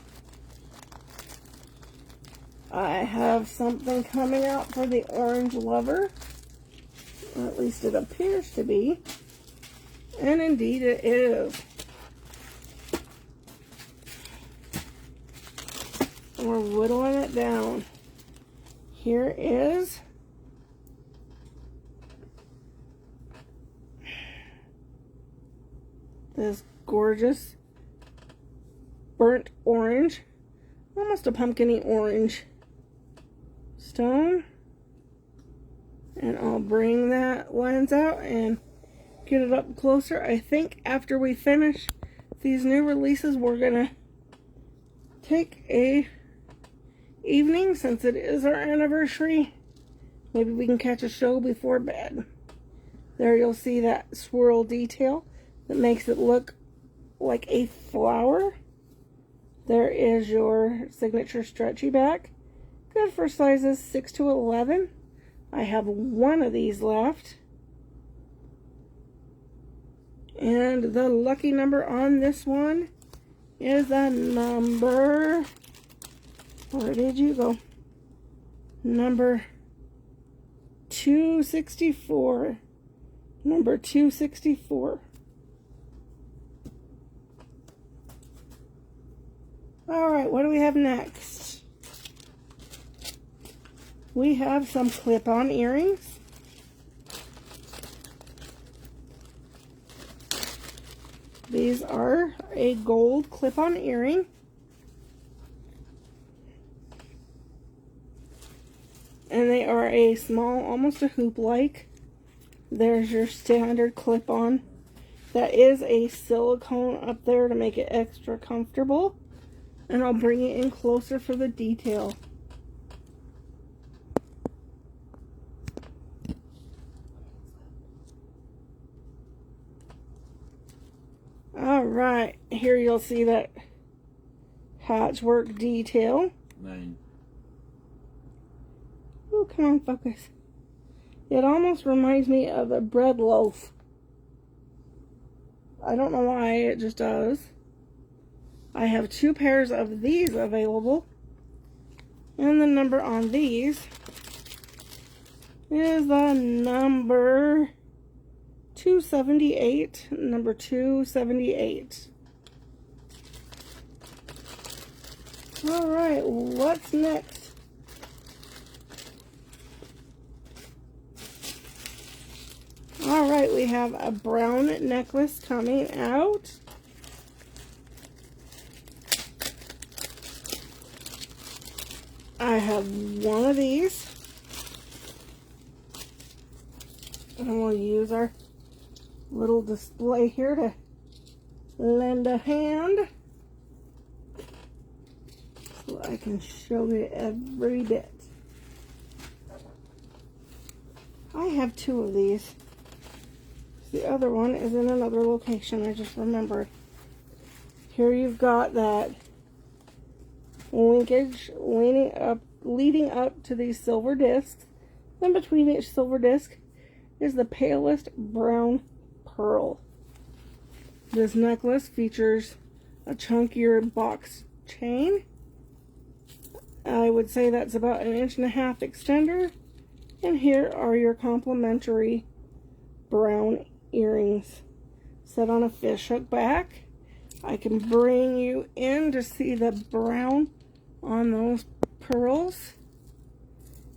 I have something coming out for the orange lover. Or at least it appears to be. And indeed it is. And we're whittling it down. Here is this gorgeous burnt orange, almost a pumpkin-y orange stone. And I'll bring that lens out and get it up closer. I think after we finish these new releases, we're gonna take a evening, since it is our anniversary. Maybe we can catch a show before bed. There you'll see that swirl detail that makes it look like a flower. There is your signature stretchy back. Good for sizes 6 to 11. I have 1 of these left. And the lucky number on this one is a number... Where did you go? Number 264. Number 264. Alright, what do we have next? We have some clip-on earrings. These are a gold clip-on earring. And they are a small, almost a hoop-like. There's your standard clip-on. That is a silicone up there to make it extra comfortable. And I'll bring it in closer for the detail. Alright, here you'll see that patchwork detail. 9. Oh, come on, focus. It almost reminds me of a bread loaf. I don't know why, it just does. I have 2 pairs of these available. And the number on these is the number 278. Number 278. Alright, what's next? Alright, we have a brown necklace coming out. I have one of these. And we'll use our little display here to lend a hand. So I can show you every bit. I have two of these. The other one is in another location, I just remembered. Here you've got that linkage leading up to these silver discs. Then between each silver disc is the palest brown pearl. This necklace features a chunkier box chain. I would say that's about 1.5 inch extender. And here are your complimentary brown earrings set on a fishhook back. I can bring you in to see the brown on those pearls.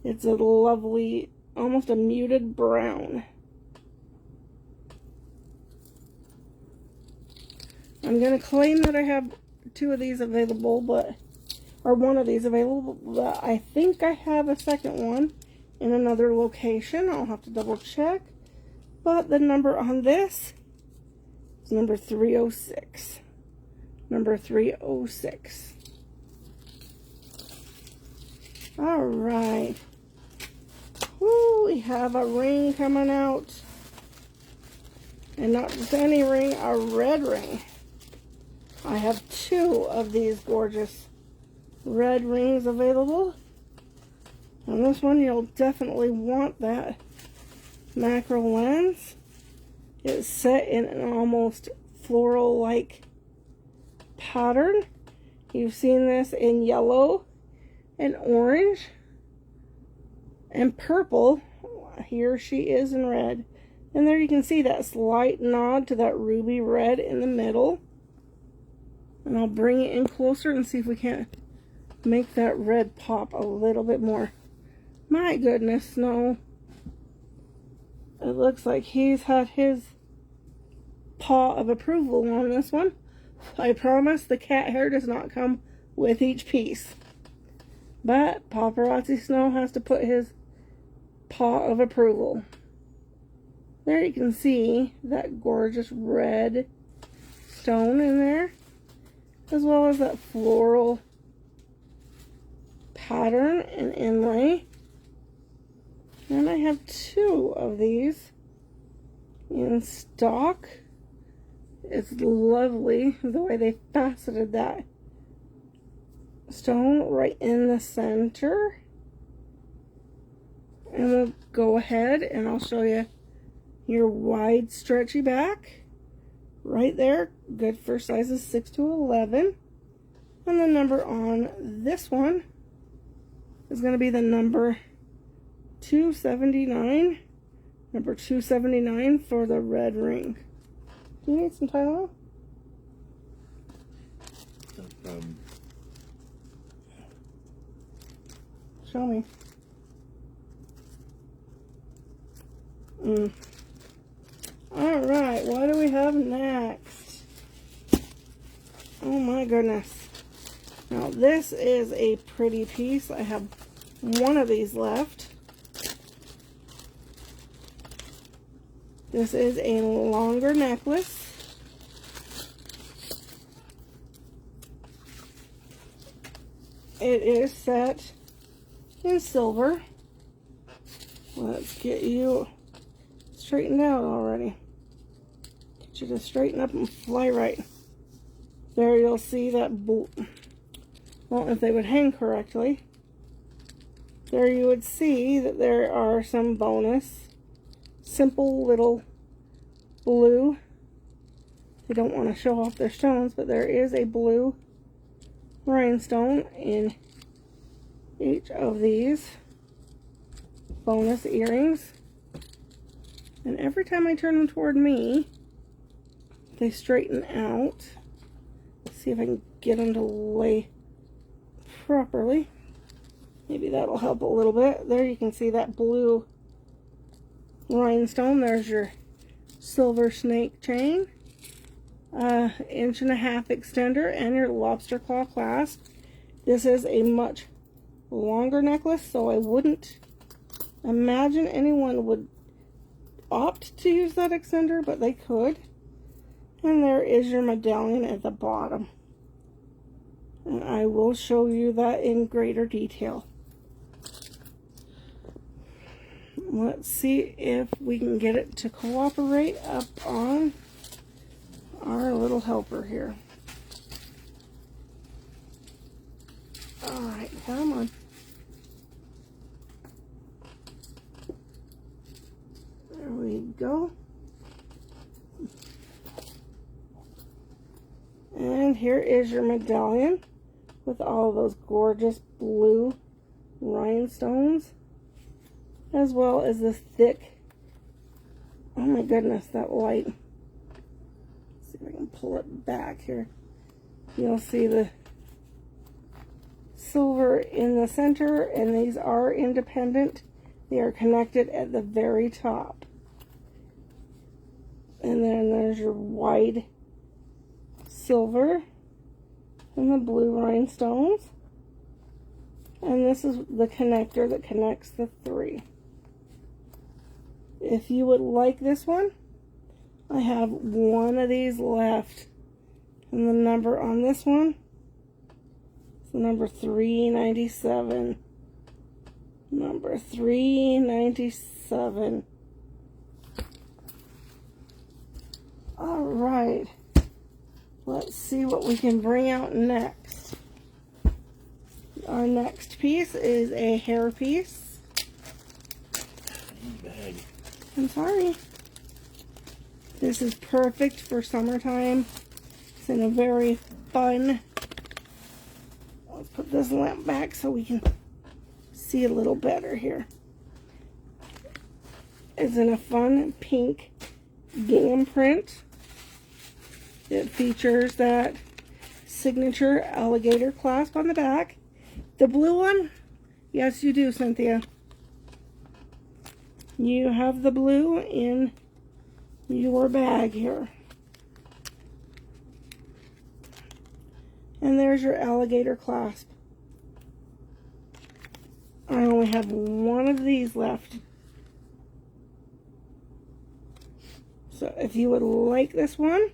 It's a lovely, almost a muted brown. I'm going to claim that I have two of these available, or one of these available, but I think I have a second one in another location. I'll have to double check. But the number on this is number 306. Number 306. Alright. We have a ring coming out. And not just any ring, a red ring. I have two of these gorgeous red rings available. And this one, you'll definitely want that macro lens. It's set in an almost floral-like pattern. You've seen this in yellow and orange and purple. Here she is in red. And there you can see that slight nod to that ruby red in the middle. And I'll bring it in closer and see if we can't make that red pop a little bit more. My goodness, no. It looks like he's had his paw of approval on this one. I promise the cat hair does not come with each piece. But Paparazzi Snow has to put his paw of approval. There you can see that gorgeous red stone in there, as well as that floral pattern and inlay. And I have two of these in stock. It's lovely the way they faceted that stone right in the center. And we'll go ahead and I'll show you your wide stretchy back. Right there, good for sizes 6 to 11. And the number on this one is going to be the number 279. Number 279 for the red ring. Do you need some Tylenol? Show me. Alright, what do we have next? Oh my goodness. Now this is a pretty piece. I have one of these left. This is a longer necklace. It is set in silver. Let's get you straightened out already. Get you to straighten up and fly right. There you'll see that, well, if they would hang correctly, there you would see that there are some bonus simple little blue. They don't want to show off their stones, but there is a blue rhinestone in each of these bonus earrings. And every time I turn them toward me, they straighten out. Let's see if I can get them to lay properly. Maybe that'll help a little bit. There you can see that blue rhinestone. There's your silver snake chain, 1.5 inch extender, and your lobster claw clasp. This is a much longer necklace, so I wouldn't imagine anyone would opt to use that extender, but they could. And there is your medallion at the bottom. And I will show you that in greater detail. Let's see if we can get it to cooperate up on our little helper here. Alright, come on. There we go. And here is your medallion with all those gorgeous blue rhinestones, as well as this thick, oh my goodness, that light. Let's see if I can pull it back here. You'll see the silver in the center, and these are independent. They are connected at the very top. And then there's your wide silver and the blue rhinestones. And this is the connector that connects the three. If you would like this one, I have one of these left. And the number on this one is number 397. Number 397. Alright. Let's see what we can bring out next. Our next piece is a hair piece. Bag. I'm sorry. This is perfect for summertime. It's in a very fun. Let's put this lamp back so we can see a little better here. It's in a fun pink gingham print. It features that signature alligator clasp on the back. The blue one, yes you do, Cynthia. You have the blue in your bag here. And there's your alligator clasp. I only have one of these left. So if you would like this one,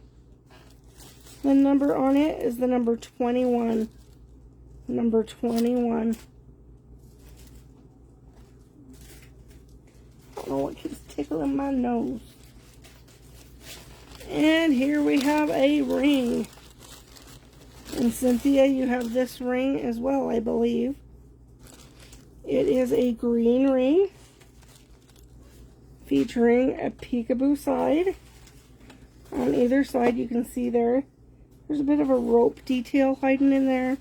the number on it is the number 21. Number 21. I don't know what keeps tickling my nose. And here we have a ring. And Cynthia, you have this ring as well, I believe. It is a green ring featuring a peekaboo side. On either side you can see there's a bit of a rope detail hiding in there.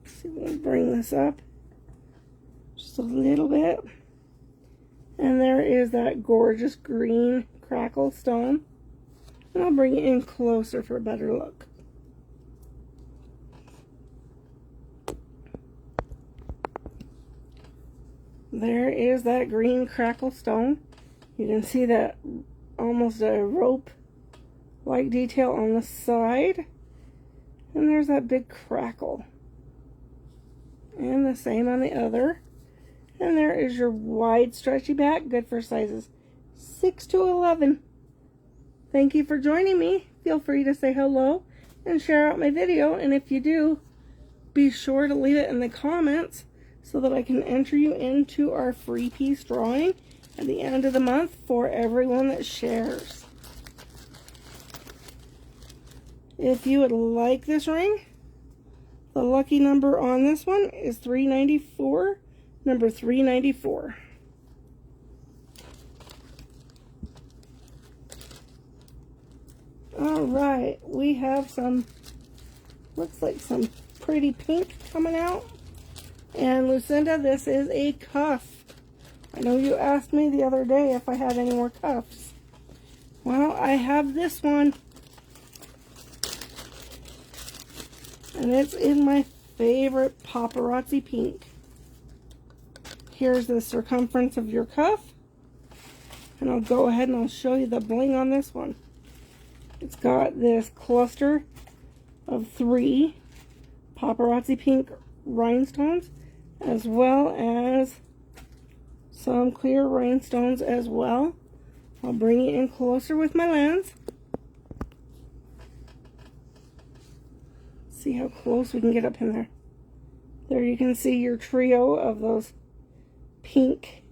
Let's see if we can bring this up just a little bit. And there is that gorgeous green crackle stone. And I'll bring it in closer for a better look. There is that green crackle stone. You can see that almost a rope like detail on the side. And there's that big crackle. And the same on the other. And there is your wide stretchy back, good for sizes 6 to 11. Thank you for joining me. Feel free to say hello and share out my video. And if you do, be sure to leave it in the comments so that I can enter you into our free piece drawing at the end of the month for everyone that shares. If you would like this ring, the lucky number on this one is 394, number 394. Alright, we have some, looks like some pretty pink coming out. And Lucinda, this is a cuff. I know you asked me the other day if I had any more cuffs. Well, I have this one. And it's in my favorite paparazzi pink. Here's the circumference of your cuff. And I'll go ahead and I'll show you the bling on this one. It's got this cluster of 3 paparazzi pink rhinestones, as well as some clear rhinestones as well. I'll bring it in closer with my lens. See how close we can get up in there. There you can see your trio of those pink,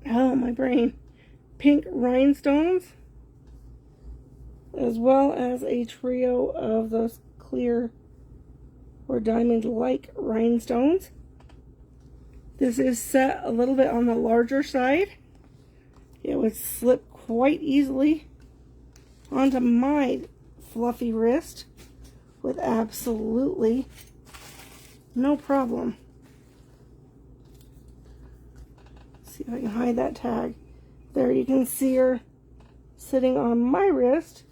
oh my brain, pink rhinestones, as well as a trio of those clear or diamond-like rhinestones. This is set a little bit on the larger side. It would slip quite easily onto my fluffy wrist with absolutely no problem. Let's see if I can hide that tag. There you can see her sitting on my wrist.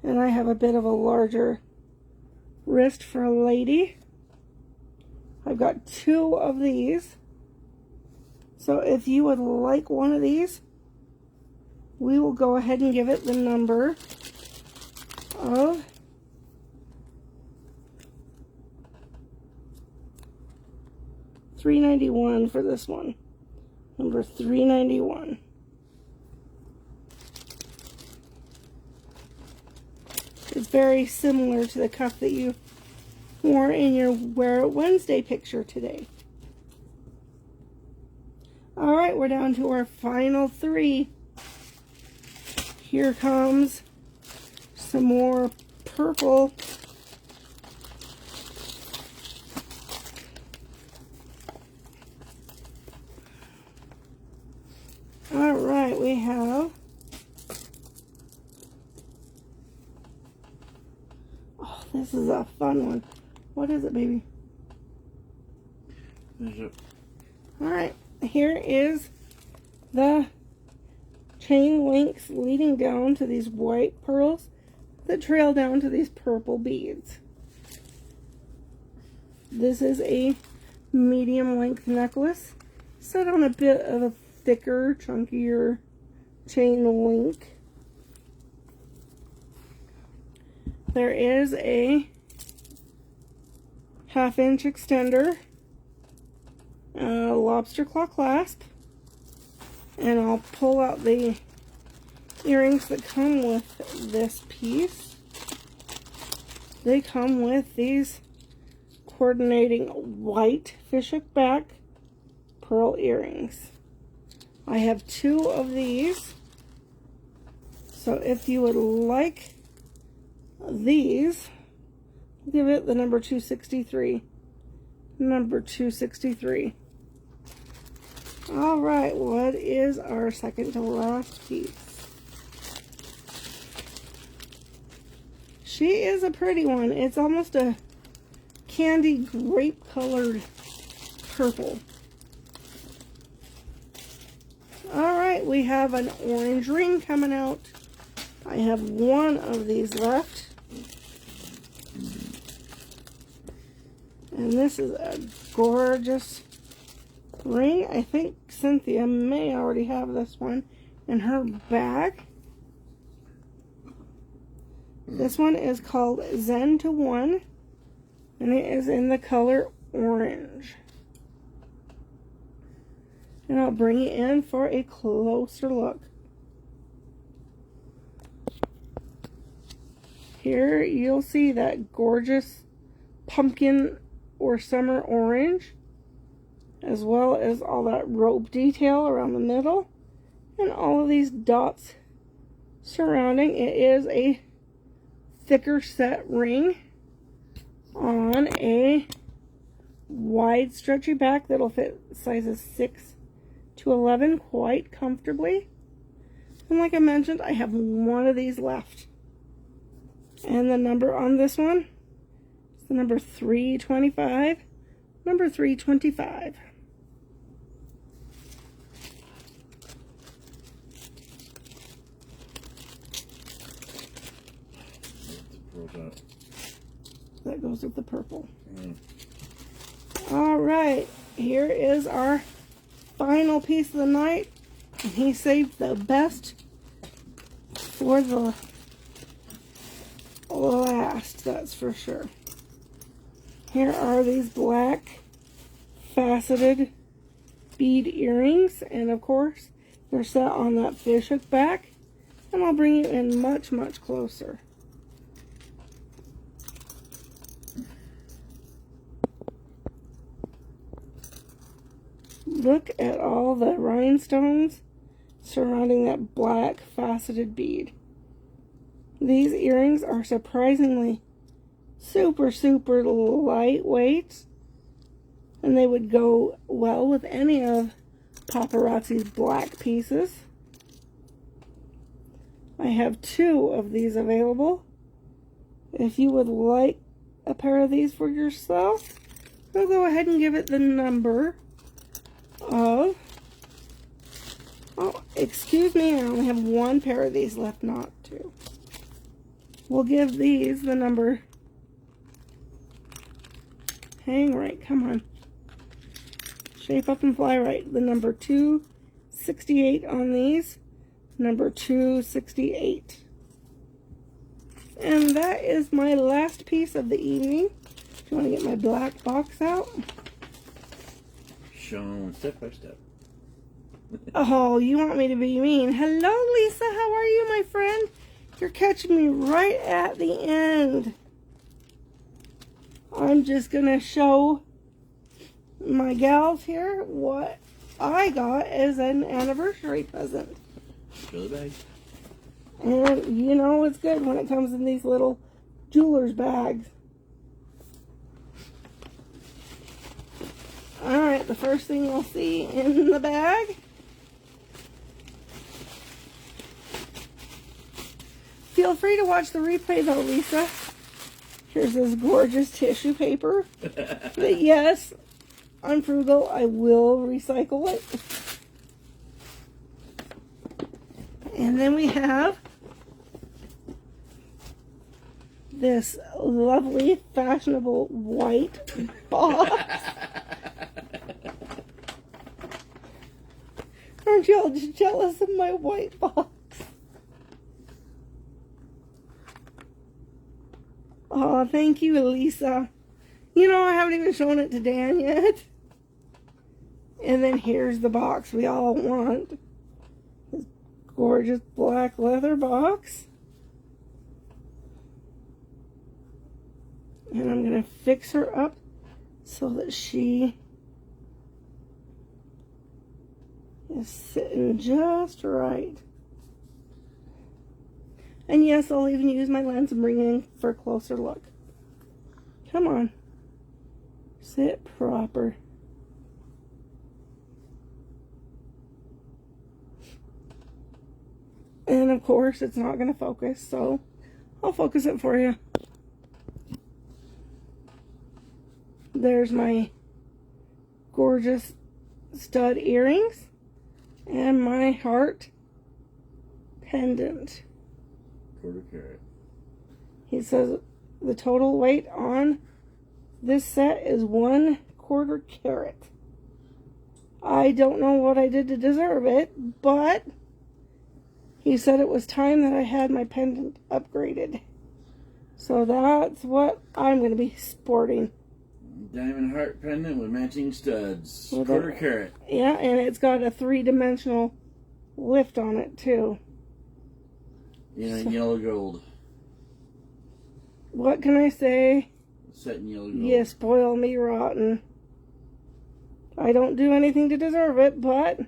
And I have a bit of a larger wrist for a lady. I've got 2 of these. So if you would like one of these, we will go ahead and give it the number of $391 for this one. Number 391. It's very similar to the cuff that you wore in your Wear It Wednesday picture today. Alright, we're down to our final 3. Here comes some more purple. Alright, we have, oh, this is a fun one. What is it, baby? Alright, here is the chain links leading down to these white pearls that trail down to these purple beads. This is a medium length necklace set on a bit of a thicker, chunkier chain link. There is a 1/2 inch extender, a lobster claw clasp, and I'll pull out the earrings that come with this piece. They come with these coordinating white fishhook back pearl earrings. I have 2 of these, so if you would like these, give it the number 263. Number 263. Alright, what is our second to last piece? She is a pretty one. It's almost a candy grape colored purple. Alright, we have an orange ring coming out. I have 1 of these left. And this is a gorgeous ring. I think Cynthia may already have this one in her bag. This one is called Zen to One, and it is in the color orange. And I'll bring it in for a closer look. Here you'll see that gorgeous pumpkin or summer orange, as well as all that rope detail around the middle, and all of these dots surrounding. It is a thicker set ring on a wide stretchy back that'll fit sizes 6 to 11 quite comfortably. And like I mentioned, I have 1 of these left. And the number on this one is the number 325. Number 325. That goes with the purple. All right, here is our final piece of the night. And he saved the best for the last, that's for sure. Here are these black faceted bead earrings, and of course they're set on that fishhook back, and I'll bring you in much, much closer. Look at all the rhinestones surrounding that black faceted bead. These earrings are surprisingly super, super lightweight, and they would go well with any of Paparazzi's black pieces. I have 2 of these available. If you would like a pair of these for yourself, we'll go ahead and give it the number of, oh, excuse me, I only have 1 pair of these left, not 2. We'll give these the number, hang right, come on, shape up and fly right, the number 268 on these, number 268. And that is my last piece of the evening. Do you want to get my black box out? Shown step by step. Oh, you want me to be mean. Hello, Lisa. How are you, my friend? You're catching me right at the end. I'm just going to show my gals here what I got as an anniversary present. Show the bag. And you know it's good when it comes in these little jeweler's bags. Alright, the first thing you'll see in the bag. Feel free to watch the replay though, Lisa. Here's this gorgeous tissue paper. But yes, I'm frugal. I will recycle it. And then we have this lovely, fashionable white box. Aren't y'all just jealous of my white box? Oh, thank you, Elisa. You know, I haven't even shown it to Dan yet. And then here's the box we all want. This gorgeous black leather box. And I'm going to fix her up so that she is sitting just right. And yes, I'll even use my lens and bring it in for a closer look. Come on. Sit proper. And of course, it's not going to focus, so I'll focus it for you. There's my gorgeous stud earrings and my heart pendant. Quarter carat. He says the total weight on this set is 1/4 carat. I don't know what I did to deserve it, but he said it was time that I had my pendant upgraded. So that's what I'm going to be sporting. Diamond heart pendant with matching studs. With Quarter a, carat. yeah, and it's got a 3-dimensional lift on it too. Yeah, so, yellow gold. What can I say? Set in yellow gold. You spoil me rotten. I don't do anything to deserve it, but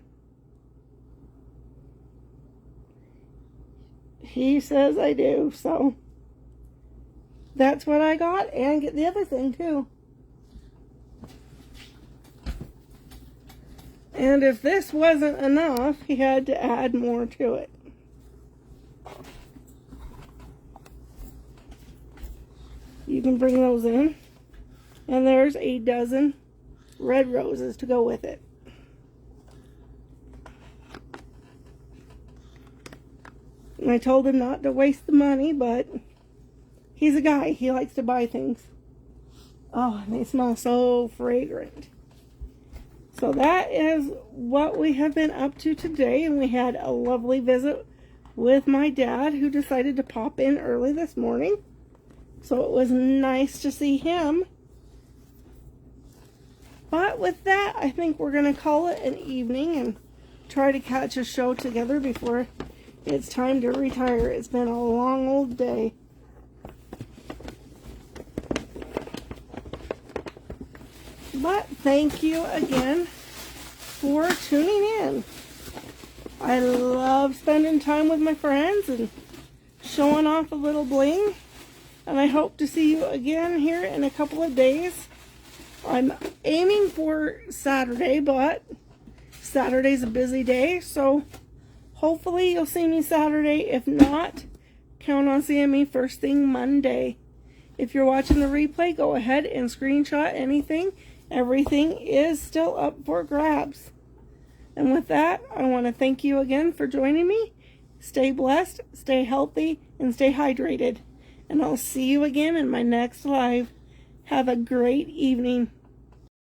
he says I do, so that's what I got, and get the other thing too. And if this wasn't enough, he had to add more to it. You can bring those in. And there's a dozen red roses to go with it. And I told him not to waste the money, but he's a guy. He likes to buy things. Oh, and they smell so fragrant. So that is what we have been up to today, and we had a lovely visit with my dad, who decided to pop in early this morning. So it was nice to see him. But with that, I think we're going to call it an evening and try to catch a show together before it's time to retire. It's been a long old day. But thank you again for tuning in. I love spending time with my friends and showing off a little bling. And I hope to see you again here in a couple of days. I'm aiming for Saturday, but Saturday's a busy day, so hopefully you'll see me Saturday. If not, count on seeing me first thing Monday. If you're watching the replay, go ahead and screenshot anything. Everything is still up for grabs. And with that, I want to thank you again for joining me. Stay blessed, stay healthy, and stay hydrated. And I'll see you again in my next live. Have a great evening.